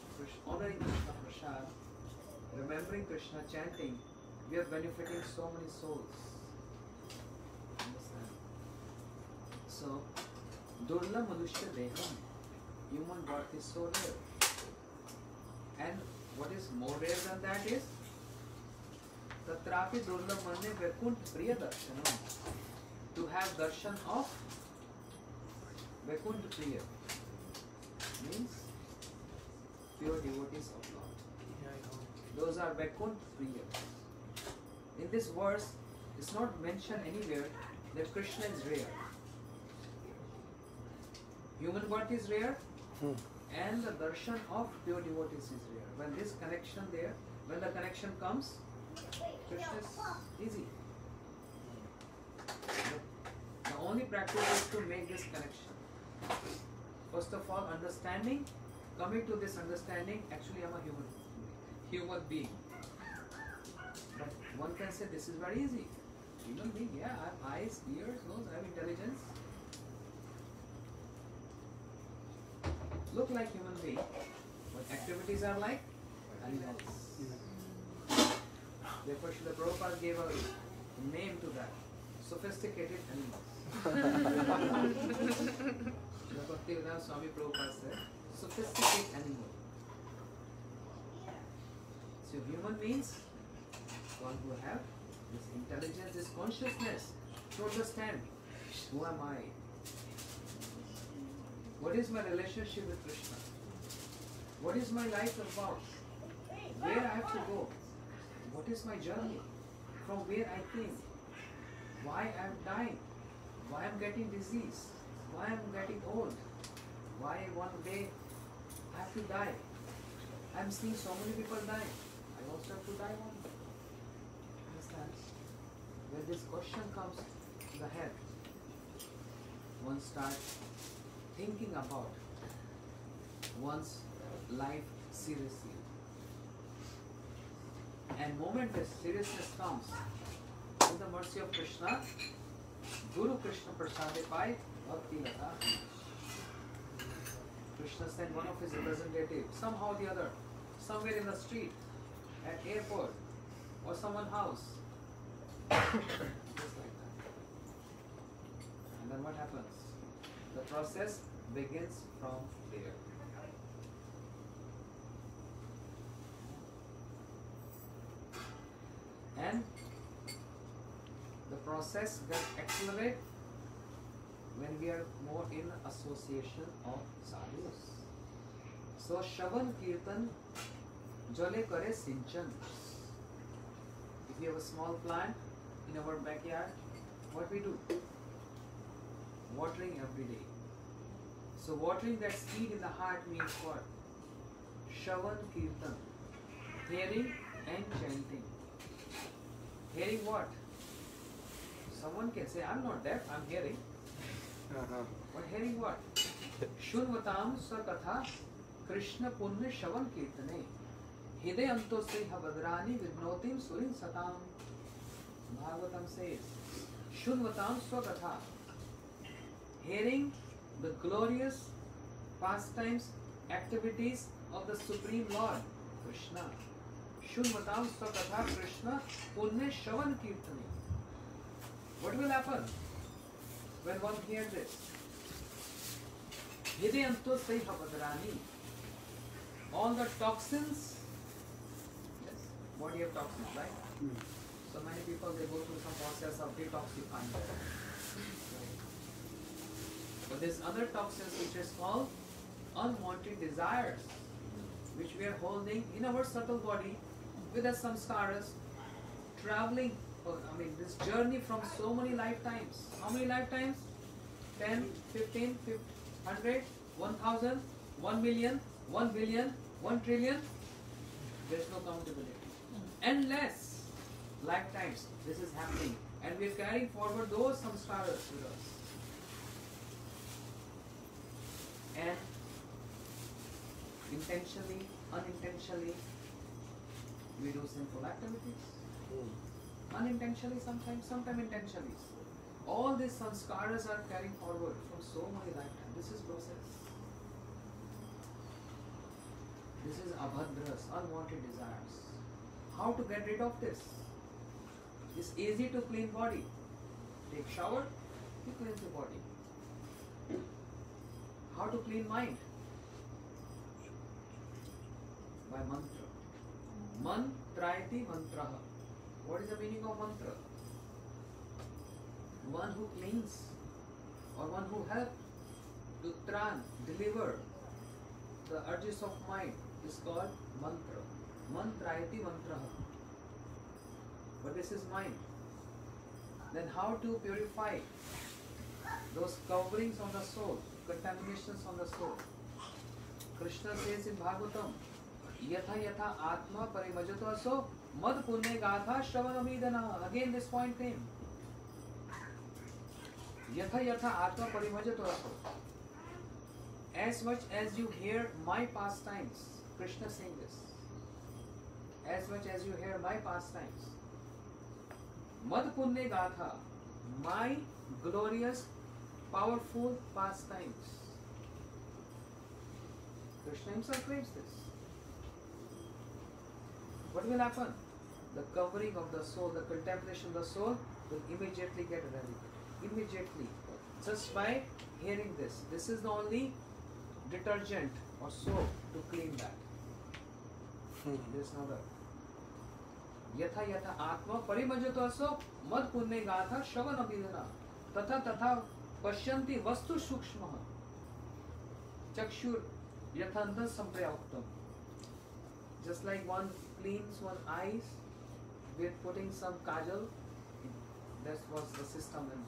honoring Krishna Prasad, remembering Krishna, chanting, we are benefiting so many souls. Understand? So, Durla Manushya Deham, human birth is so rare. And what is more rare than that is Tatrapi Durla Manne Vekunt Priya Darshanam. To have darshan of Vekunt Priya means pure devotees of Lord. Those are Vekunt Priya. In this verse, it's not mentioned anywhere that Krishna is rare. Human birth is rare, and the darshan of pure devotees is rare. When this connection there, when the connection comes, Krishna is easy. The only practice is to make this connection. First of all, understanding, coming to this understanding, actually I'm a human being. But one can say this is very easy. Human being, yeah, I have eyes, ears, nose, I have intelligence. Look like human being, but activities are like animals. Therefore, Srila Prabhupada gave a name to that, sophisticated animals. Srila Bhaktivedanta Swami Prabhupada said, sophisticated animal. So human means one who have this intelligence, this consciousness to understand who am I, What is my relationship with Krishna? What is my life about? Where I have to go? What is my journey? From where I came? Why I am dying? Why I am getting disease? Why I am getting old? Why one day I have to die? I am seeing so many people dying. I also have to die one day. Understand? When this question comes to the head, one starts thinking about one's life seriously. And moment this seriousness comes, in the mercy of Krishna, Guru Krishna Prasade Pai Bhakti Lata. Krishna sent one of his representatives, somehow or the other, somewhere in the street, at airport, or someone's house. Just like that. And then what happens? The process begins from there. And the process gets accelerated when we are more in association of sadhus. So Shravan Kirtan Jale Kare Sinchan. If we have a small plant in our backyard, what we do? Watering every day. So watering that seed in the heart means what? Shravan Kirtan. Hearing and chanting. Hearing what? Someone can say, I'm not deaf, I'm hearing. But hearing what? Shunvatam Sakatha Krishna Punya Shavan Kirtane Hide Anto Sriha Vadrani Vidnotim Surin Satam. Bhagavatam says, Shunvatam Swakatha. Hearing the glorious pastimes, activities of the Supreme Lord, Krishna. Shunvatam Swakatha Krishna Punya Shavan Kirtane. What will happen when one hears this? Hidayanto Sriha Vadrani. All the toxins, yes, body of toxins, right? So many people, they go through some process of detoxifying. But there's other toxins which is called unwanted desires, which we are holding in our subtle body with us samskaras, traveling, this journey from so many lifetimes. How many lifetimes? 10, 15, 100, 1000, 1 million, 1 billion, 1 trillion. There's no countability. Endless lifetimes this is happening. And we are carrying forward those samskaras with us. And intentionally, unintentionally, we do sinful activities. Unintentionally sometimes intentionally. All these samskaras are carrying forward from so many lifetimes. This is process. This is abhadras, unwanted desires. How to get rid of this? It's easy to clean body. Take shower, you cleanse the body. How to clean mind? By mantra. Mantrayati mantraha. What is the meaning of mantra? One who cleans or one who helps to deliver the urges of mind is called mantra. Mantrayati mantraha. But this is mind. Then how to purify those coverings on the soul, contaminations on the soul? Krishna says in Bhagavatam, Yatha yatha atma parimajato aso mad punne gatha shravanamidana. Again this point came. Yatha yatha atma parimajato aso. As much as you hear my pastimes, Krishna saying this. As much as you hear my pastimes, mad punne gatha, my glorious, powerful pastimes. Krishna himself claims this. What will happen? The covering of the soul, the contemplation of the soul will immediately get eradicated. Immediately. Just by hearing this. This is the only detergent or soap to clean that. There is no other. Yatha yatha atma parimajato aso mad punne gatha shravanabhidana tatha tatha pashyanti vastu sukshma. Chakshur Yathanta Samprayaktam. Just like one cleans one eyes with putting some kajal, that was the system in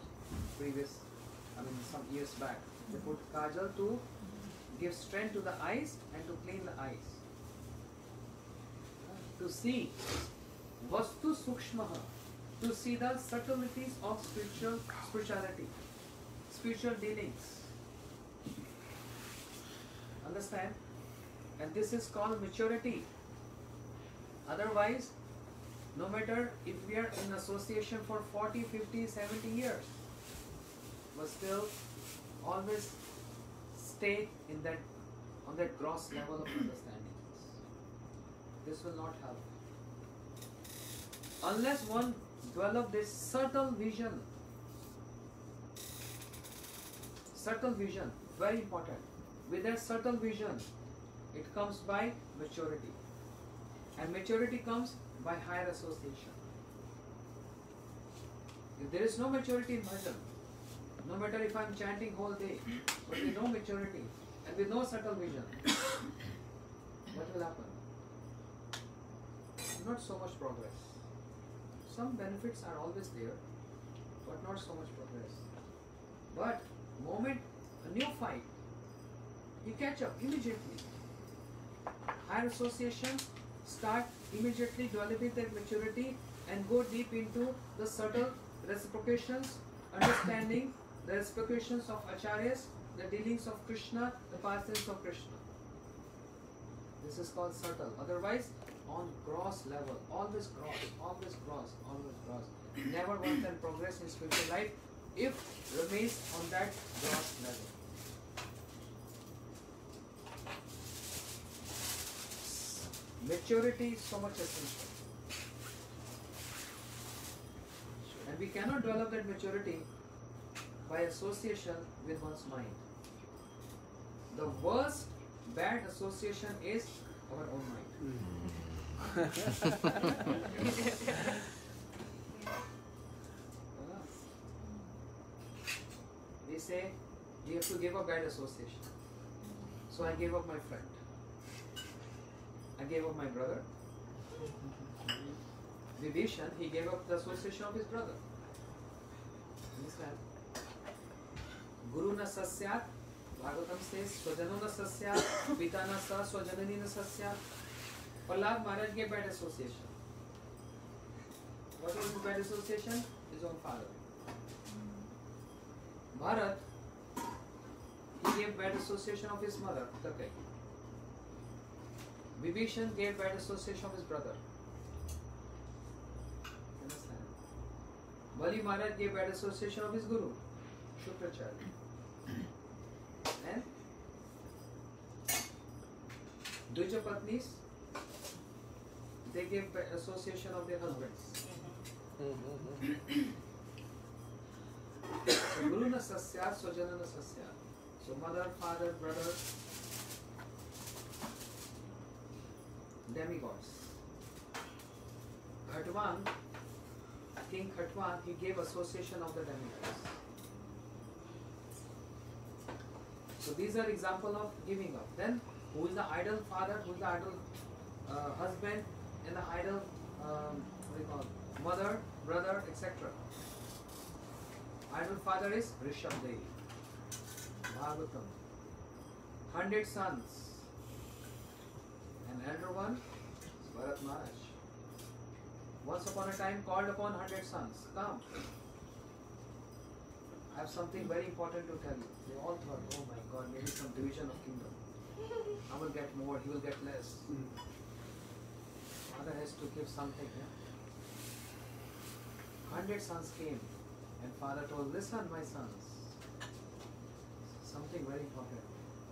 some years back. They put kajal to give strength to the eyes and to clean the eyes. To see Vastu Sukshmaha, to see the subtleties of spirituality, spiritual dealings. Understand? And this is called maturity. Otherwise, no matter if we are in association for 40, 50, 70 years, but still always stay in that on that gross level of understanding. This will not help. Unless one develop this subtle vision, very important. With that subtle vision, it comes by maturity. And maturity comes by higher association. If there is no maturity in bhajan, no matter if I am chanting whole day, but with no maturity and with no subtle vision, what will happen? Not so much progress. Some benefits are always there, but not so much progress. But moment a new fight, you catch up immediately. Higher association, start immediately developing that maturity and go deep into the subtle reciprocations, understanding the reciprocations of acharyas, the dealings of Krishna, the pastimes of Krishna. This is called subtle. Otherwise, on gross level, always gross. Never one can progress in spiritual life if remains on that gross level. Maturity is so much essential. And we cannot develop that maturity by association with one's mind. The worst bad association is our own mind. We say we have to give up bad association. So I gave up my friend. I gave up my brother. Vibhishan, he gave up the association of his brother. Understand? Guru na sasyat, Bhagavatam says, Swajano na sasyat, Pita na sa, Swajanani na sasyat. Prahlad Maharaj gave bad association. What was his bad association? His own father. Bharat, he gave bad association of his mother, Takai. Vibhishan gave bad association of his brother. Understand? Bali Maharaj gave bad association of his guru, Shukracharya. And Dvija Patnis, they gave bad association of their husbands. So Guru na sasyat, Swajana na sasyat. So mother, father, brother, demigods. Khatwan, King Khatwan, he gave association of the demigods. So these are example of giving up. Then who is the idol father, who is the idol husband, and the idol mother, brother, etc. Idol father is Rishabdev, Bhagavatam, 100 sons. And elder one is Bharat Maharaj. Once upon a time called upon 100 sons. Come. I have something very important to tell you. They all thought, oh my God, maybe some division of kingdom. I will get more, he will get less. Father has to give something. Yeah? 100 sons came and father told, listen my sons. Something very important.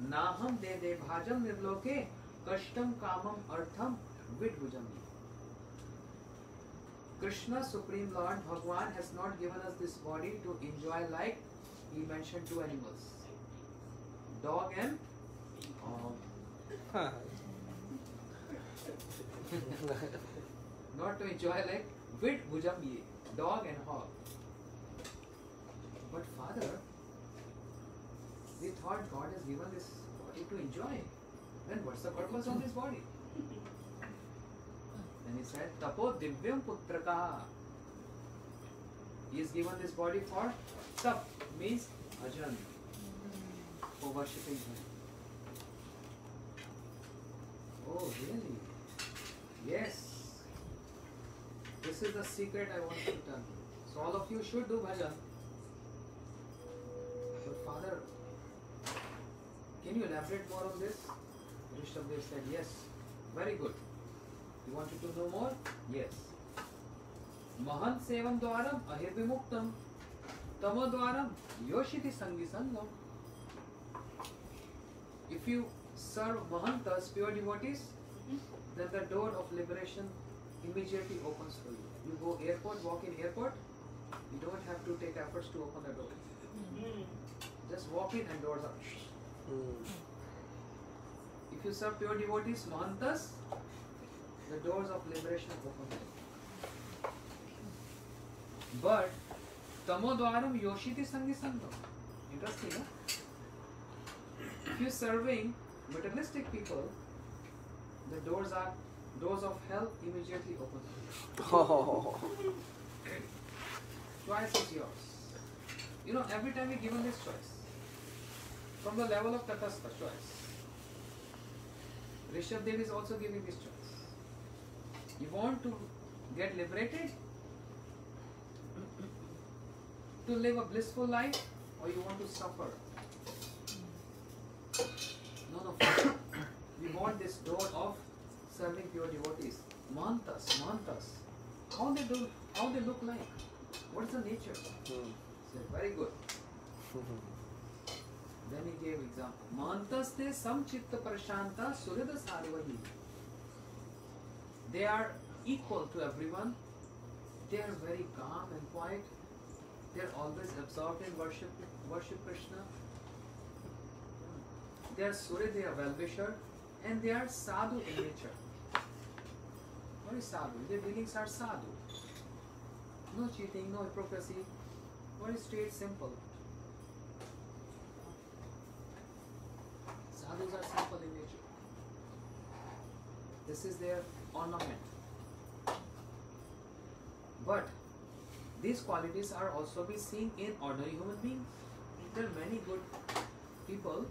Naham de de bhajam nirloke kashtam kamam artham vidbhujam. Krishna, Supreme Lord, Bhagwan has not given us this body to enjoy like he mentioned two animals. Dog and not to enjoy like vidbhujam ye, dog and hog. But Father, We thought God has given this body to enjoy. Then what's the purpose of this body? And he said, Tapo Divyam Putraka. He is given this body for tap, means bhajan, for worshipping him. Oh, really? Yes. This is the secret I want to tell you. So all of you should do bhajan. But Father, can you elaborate more on this? Rishabdev said, yes. Very good. You wanted to know more? Yes. Mahan sevam dwaram ahirvimuktam tamo dwaram yoshiti sangi sangam. If you serve Mahantas, pure devotees, then the door of liberation immediately opens for you. You go airport, walk in airport, you don't have to take efforts to open the door. Just walk in and doors are. If you serve pure devotees, Mahantas, the doors of liberation open. But Tamodwaram Yoshiti Sangi Sangam. Interesting, huh? If you're serving materialistic people, the doors of hell immediately open. Choice is yours. You know, every time you're given this choice, from the level of Tatastha choice, Rishabdev is also giving this choice. You want to get liberated, to live a blissful life, or you want to suffer? No. We want this door of serving pure devotees. Mahantas. How they look like? What is the nature? Said, very good. Then he gave example. Mahantas te samchitta prashanta surida sarvahi. They are equal to everyone. They are very calm and quiet. They are always absorbed in worship Krishna. They are Surya, they are well-wisher, and they are sadhu in nature. What is sadhu? Their dealings are sadhu. No cheating, no hypocrisy. Very straight, simple. Sadhus are simple in nature. This is their ornament. But these qualities are also be seen in ordinary human beings. There are many good people.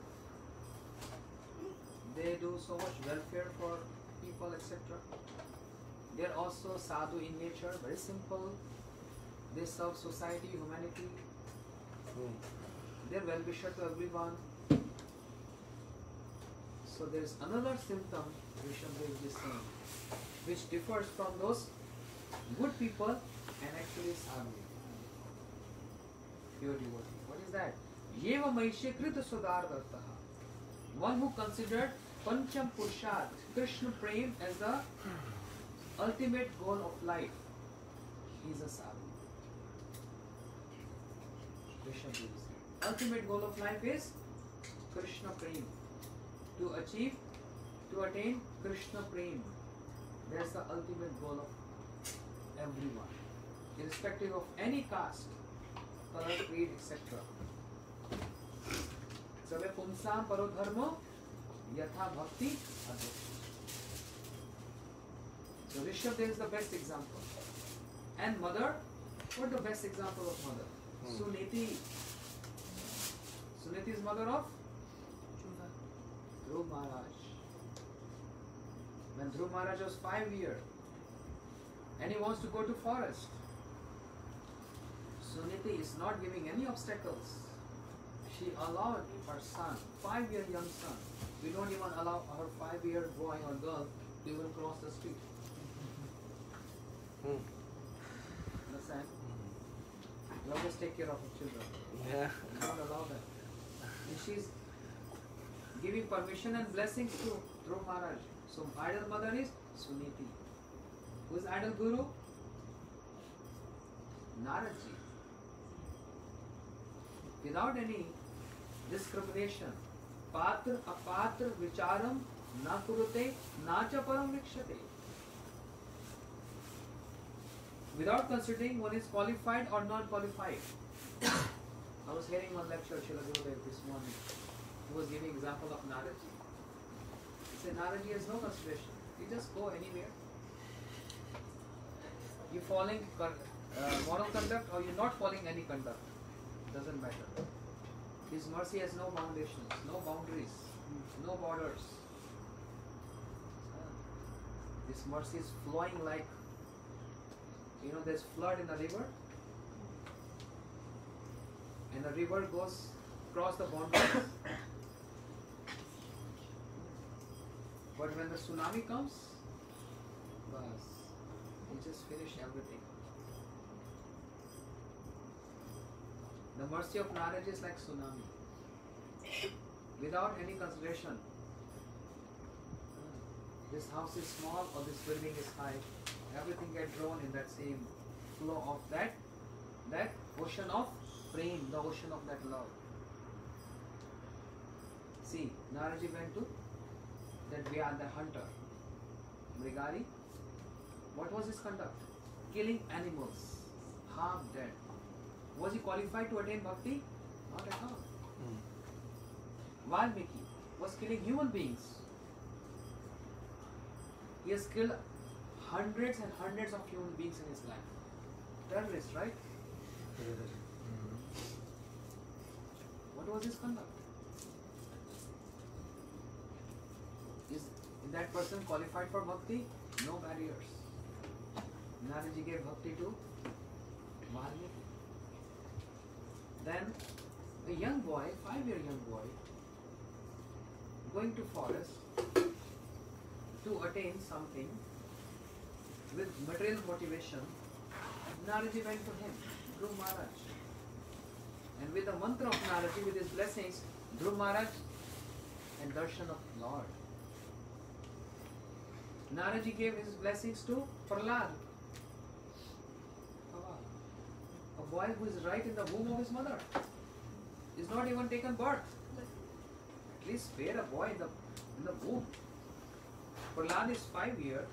They do so much welfare for people, etc. They are also sadhu in nature, very simple. They serve society, humanity. They are well-wisher to everyone. So there is another symptom, Rishabdev is saying, which differs from those good people and actually sadhu. Pure devotee. What is that? Yeva Maishe Krita Sudardartaha. One who considered Pancham Purshat, Krishna Prem as the ultimate goal of life. He is a sadhu. Krishna Prem. Ultimate goal of life is Krishna Prem. To attain Krishna Prem. That's the ultimate goal of everyone. Irrespective of any caste, color, creed, etc. Sabe pumsam parodharmo yatha bhakti adhikti. So Rishabdev is the best example. And mother, what the best example of mother? Suniti. Suniti is mother of Dhruv Maharaj. When Dhruv Maharaj was 5 years and he wants to go to forest, Suniti is not giving any obstacles. She allowed her son, 5-year young son. We don't even allow our 5-year boy or girl to even cross the street. Understand? You always take care of your children. Yeah. You don't allow that. And she's giving permission and blessings to Dhruv Maharaj. So idol mother is Suniti. Who is idol guru? Naradji. Without any discrimination, patra apatra vicharam na kurute na cha param vikshate. Without considering one is qualified or non qualified. I was hearing one lecture, Srila Gurudev, this morning. He was giving example of Naraji. He said Naraji has no consideration. You just go anywhere. You following moral conduct or you're not following any conduct. Doesn't matter. His mercy has no foundations, no boundaries, no borders. This mercy is flowing like, there's flood in a river. And the river goes across the boundaries. But when the tsunami comes, bas, you just finish everything. The mercy of Maharaj is like tsunami. Without any consideration. This house is small or this building is high. Everything gets drawn in that same flow of that ocean of prem, the ocean of that love. See, Naraji went to that we are the hunter. Mrigari. What was his conduct? Killing animals, half dead. Was he qualified to attain bhakti? Not at all. Valmiki was killing human beings. He has killed hundreds and hundreds of human beings in his life. Terrorist, right? What was his conduct? Is that person qualified for bhakti? No barriers. Naraji gave bhakti to Valmiki. Then a young boy, 5-year young boy, going to forest to attain something with material motivation, Naraji went to him, Dhruv Maharaj. And with the mantra of Naraji, with his blessings, Dhruv Maharaj and darshan of Lord. Naraji gave his blessings to Prahlad, a boy who is right in the womb of his mother, is not even taken birth. At least spare a boy in the womb. Prahlad is 5 years.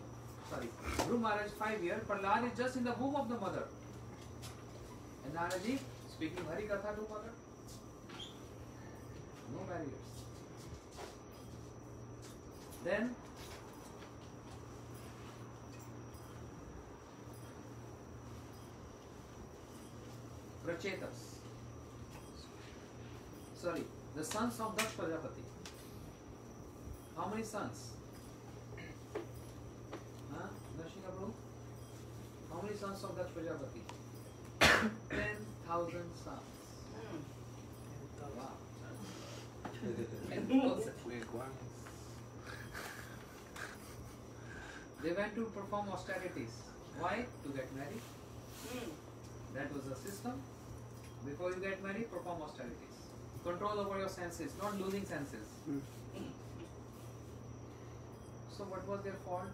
Dhruv Maharaj 5 years. Prahlad is just in the womb of the mother. And Naraji speaking Harikatha to mother. No barriers. Then Prachetas. The sons of Daksh Prajapati. How many sons? Darshika Prabhu? How many sons of Daksh Prajapati? 10,000 sons. Wow. They went to perform austerities. Why? To get married. That was the system. Before you get married, perform austerities. Control over your senses, not losing senses. So what was their fault?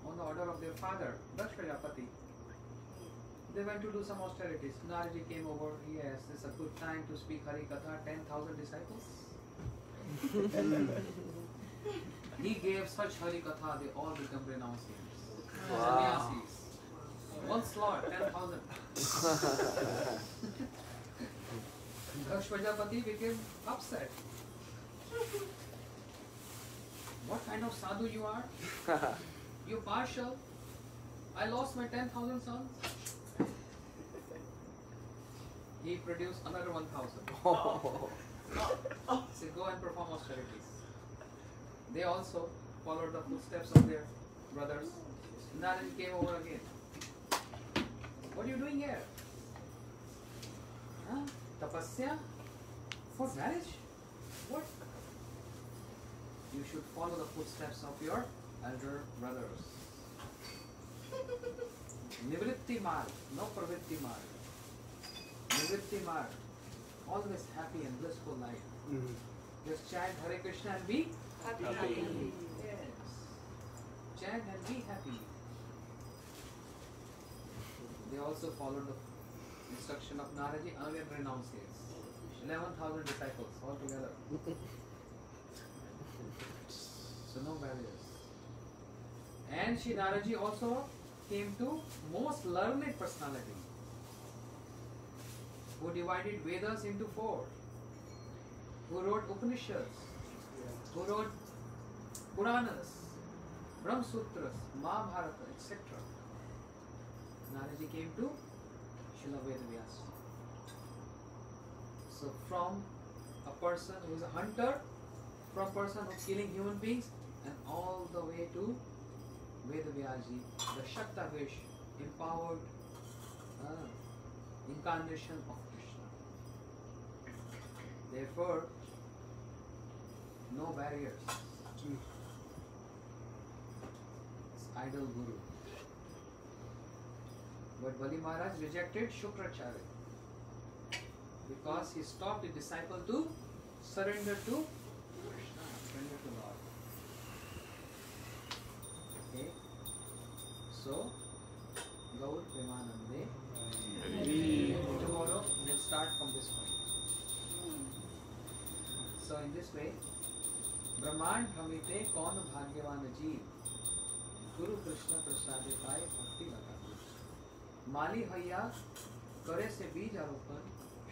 On the order of their father, Daksh Prajapati, they went to do some austerities. Naraji came over, yes, it's a good time to speak Harikatha, 10,000 disciples. He gave such Harikatha, they all become renunciants. Sannyasis. One slot, 10,000. Daksh Prajapati became upset. What kind of sadhu you are? You're partial. I lost my 10,000 sons. He produced another 1,000. So go and perform austerities. They also followed the footsteps of their brothers. Naraji came over again. What are you doing here? Huh? Tapasya? For marriage? What? You should follow the footsteps of your elder brothers. Nivritti marg, no pravritti marg. Nivritti marg, always happy and blissful life. Just chant Hare Krishna and be happy. Yes. Chant and be happy. They also followed the instruction of Naraji, another renunciates. 11,000 disciples altogether. So no barriers. And Shri Naraji also came to most learned personality, who who divided Vedas into 4, who wrote Upanishads, who wrote Puranas, Brahma Sutras, Mahabharata, etc. Naraji came to Srila Vedavyasa. So from a person who is a hunter, from a person who is killing human beings, and all the way to Vedavyasi, the Shaktavesh, empowered incarnation of Krishna. Therefore, no barriers. It's idol guru. But Bali Maharaj rejected Shukracharya because he stopped the disciple to surrender to Krishna, surrender to Lord. Okay? So, Gaur Premanande. Tomorrow we'll start from this point. So in this way, Brahmand Bhamite Kaun Bhagyavan Jeev Guru Krishna Prasade Pai Bhakti Lata Mali Haya Kare se Bij Aropan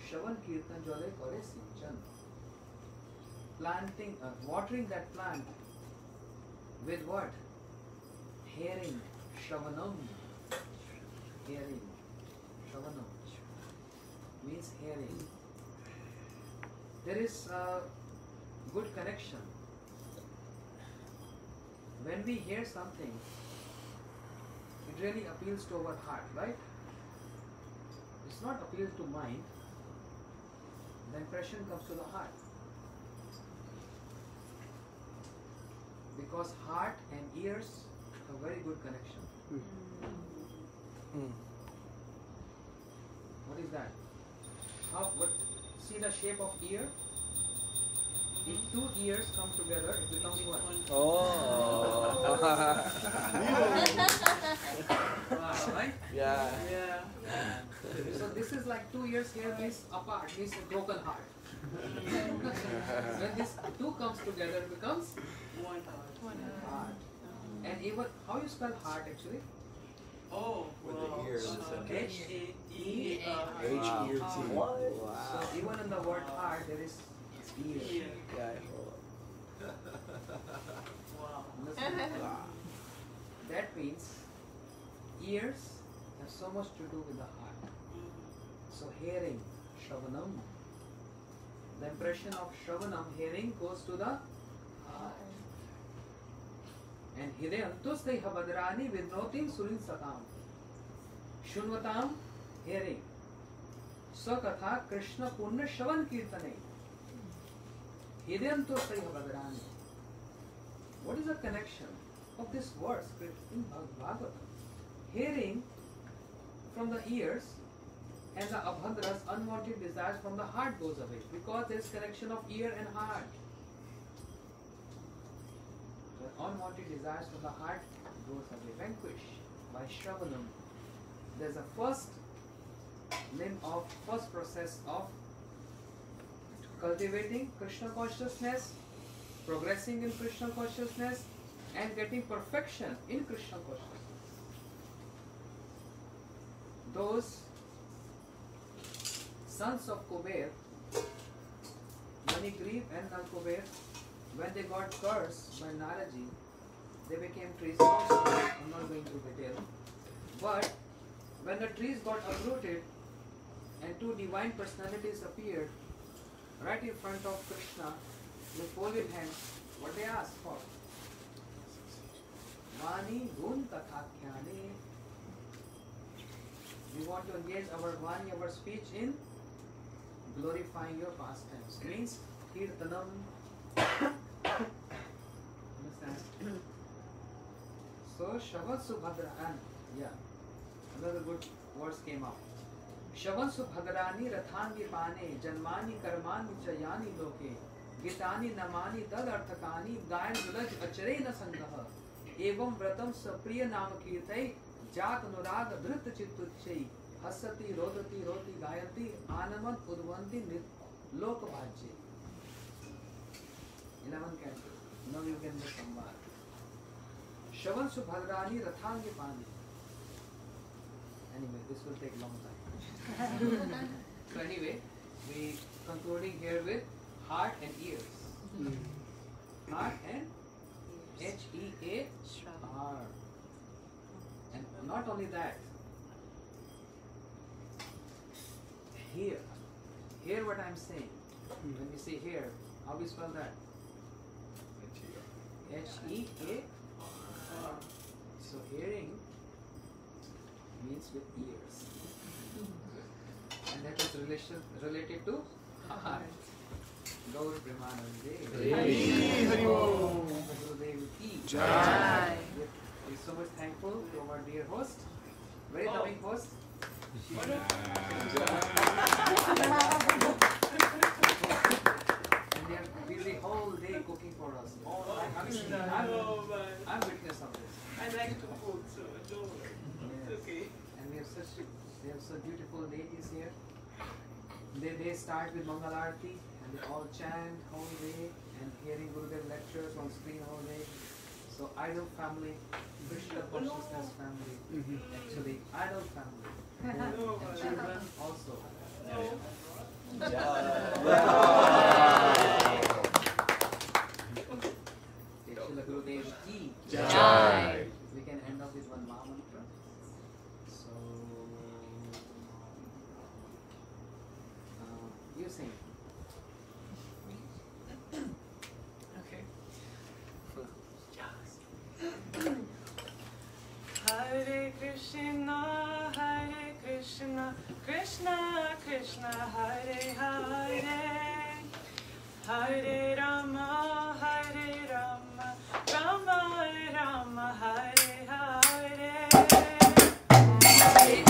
Shavan Kirtan Jale Kare Sinchan. Planting, watering that plant with what? Hearing, Shavanam. Hearing, Shavanam means hearing. There is a good connection. When we hear something, it really appeals to our heart, right? It's not appeal to mind. The impression comes to the heart. Because heart and ears have very good connection. What is that? See the shape of ear? If two ears come together, it becomes one. Oh. Right? Yeah. So this is like 2 ears here means apart, means a broken heart. When this two comes together, it becomes One heart. And even, how you spell heart actually? Oh, With the ears. H-E-E-R. H-E-R-T. Wow. So even in the word heart, there is ear. Yeah. Wow. Understand? That means ears have so much to do with the heart. So hearing, Shravanam. The impression of Shravanam, hearing, goes to the heart. And Hidayantustai Habadrani Vidnotim Surin Satam. Shunvatam, hearing. Sakatha Krishna Punna Shavan Kirtane. Hidayantustai Habadrani. What is the connection of this verse in Bhagavatam? Hearing from the ears and the abhadras, unwanted desires from the heart goes away because there is connection of ear and heart. The unwanted desires from the heart goes away, vanquished by Shravanam. There's a first process of cultivating Krishna consciousness, progressing in Krishna consciousness, and getting perfection in Krishna consciousness. Those sons of Kuber, Manigriv and Nalkuber, when they got cursed by Naraji, they became trees also. I'm not going into detail. But when the trees got uprooted and two divine personalities appeared right in front of Krishna with folded hands, what they asked for? Vani Gun Kathakyane. We want to engage our Vani, our speech in glorifying your pastimes. Means Kirtanam. Understand? So Shavan Subhadra, another good words came out. Shavan Subhadrani Rathangi Pane Janmani Karmani Chayani Loke Gitani Namani Tad Arthakani Gayan Vilaj Achare Na Sangaha Evam Vratam Sapriya Nama Kirtai Jak Nurag Dhrit Chittuchai Hasati Rodati Roti Gayati Anaman Udvanti Lok Bhajye. 11 cantos. Now you can make Samvad. Shavan Subhadrani Rathangi Pani. Anyway, this will take a long time. So anyway, we concluding here with heart and ears. Heart and H-E-A-R. And not only that, hear what I'm saying. When we say here, how we spell that? H-E-A-R. So hearing means with ears. And that is related to heart. Gaur Premanande. Hari Om. Gurudev ki Jai. We're so much thankful to our dear host, very loving host. And they are busy whole day cooking for us. I'm witness of this. I like to cook, so don't worry. Yes. Okay. And we have such beautiful ladies here. They start with Mangal Aarti and they all chant whole day and hearing Gurudev lectures on screen all day. So idol family, Krishna consciousness family, actually idol family. And children also. Shila Gurudev ki Jai. We can end up with one Maha mantra. So you sing. Okay. Hare Krishna, Krishna Krishna, Hare Hare, Hare Rama, Rama Rama, Hare Hare. Hare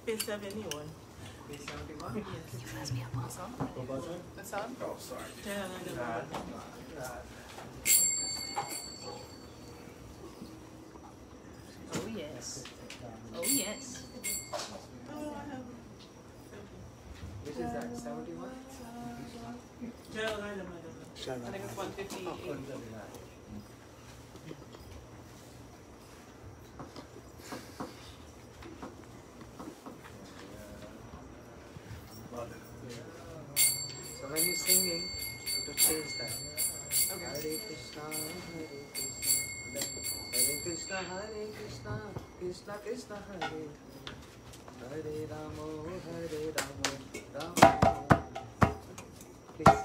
Page 71. Page 71? Yes. What's up? Oh, sorry. Oh yes. Oh yes. Which is that? 71? I think it's 158. So when you're singing, you have to change that. Hare Krishna, Hare Krishna, Hare Krishna, Krishna Krishna, Hare Hare Ramo, Hare Ramo, Ramo. Please.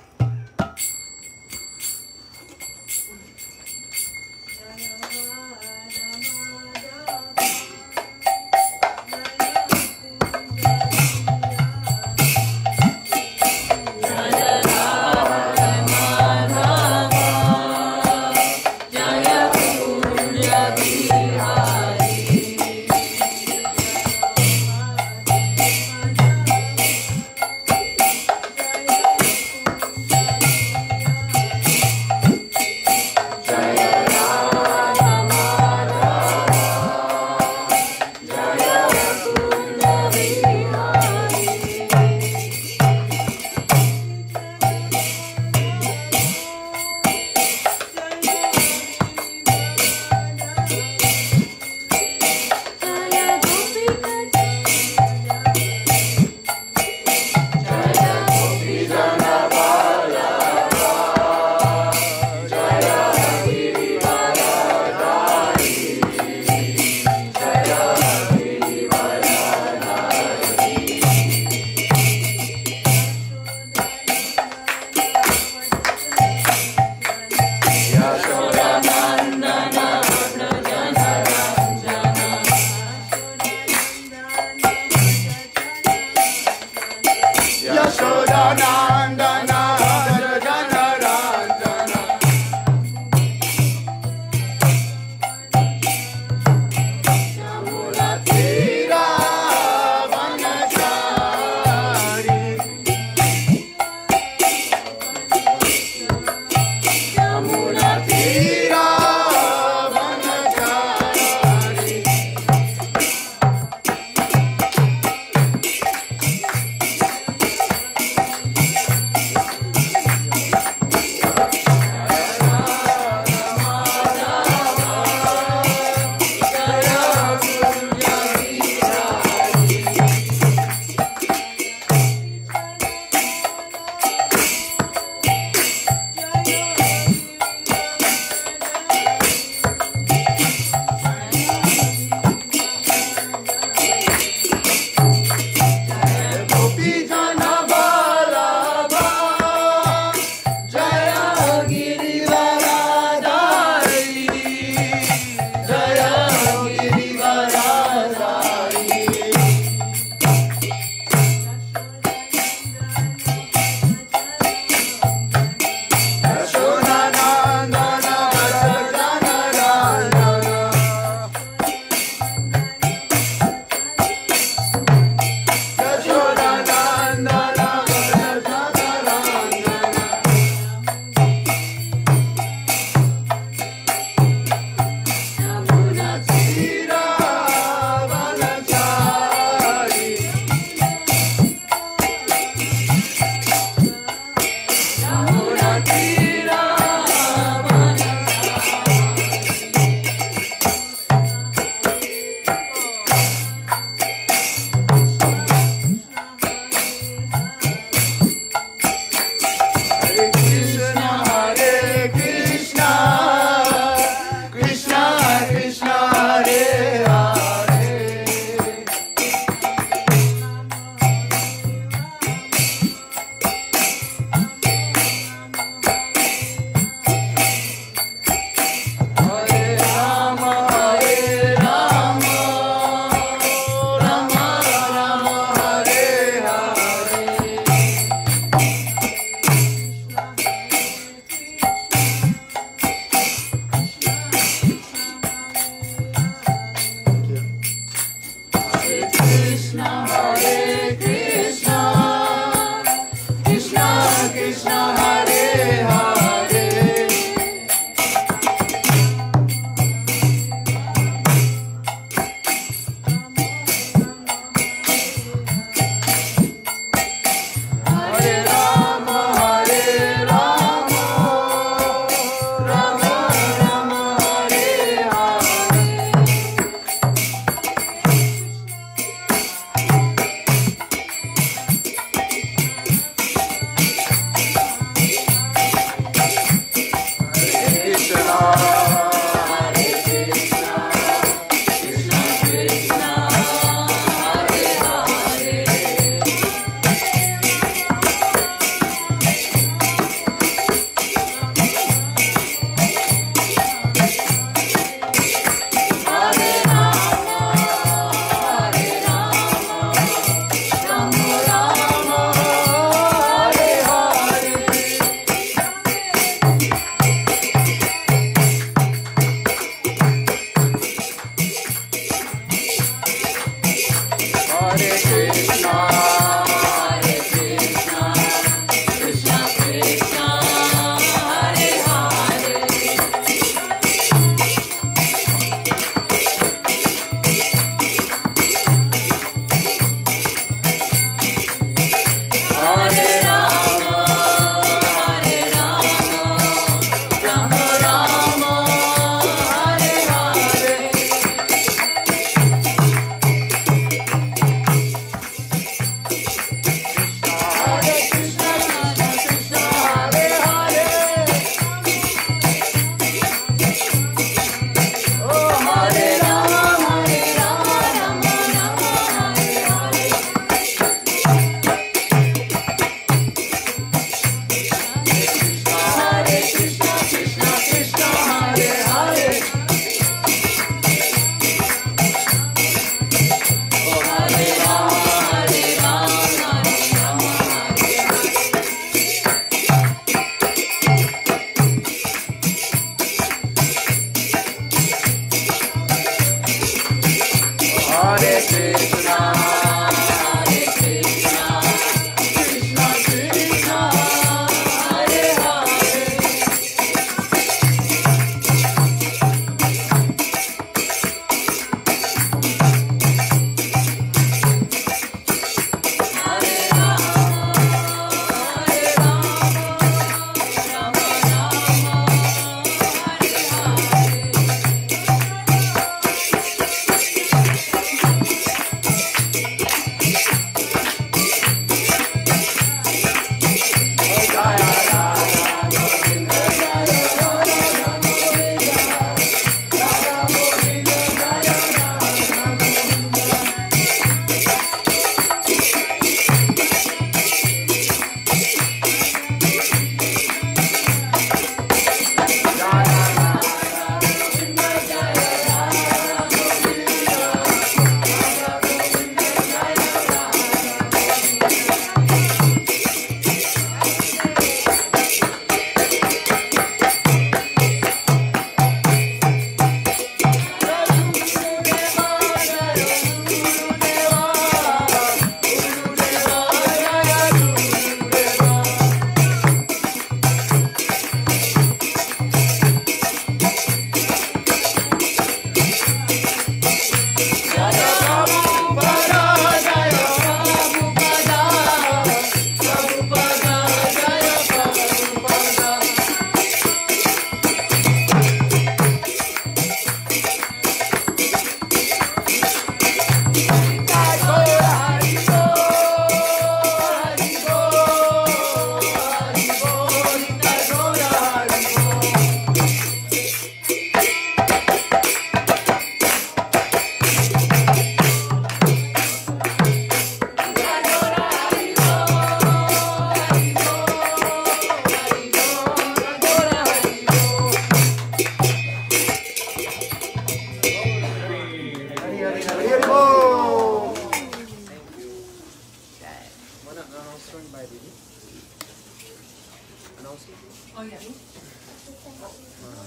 Oh, yeah.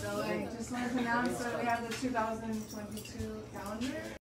So I just wanted to announce that we have the 2022 calendar.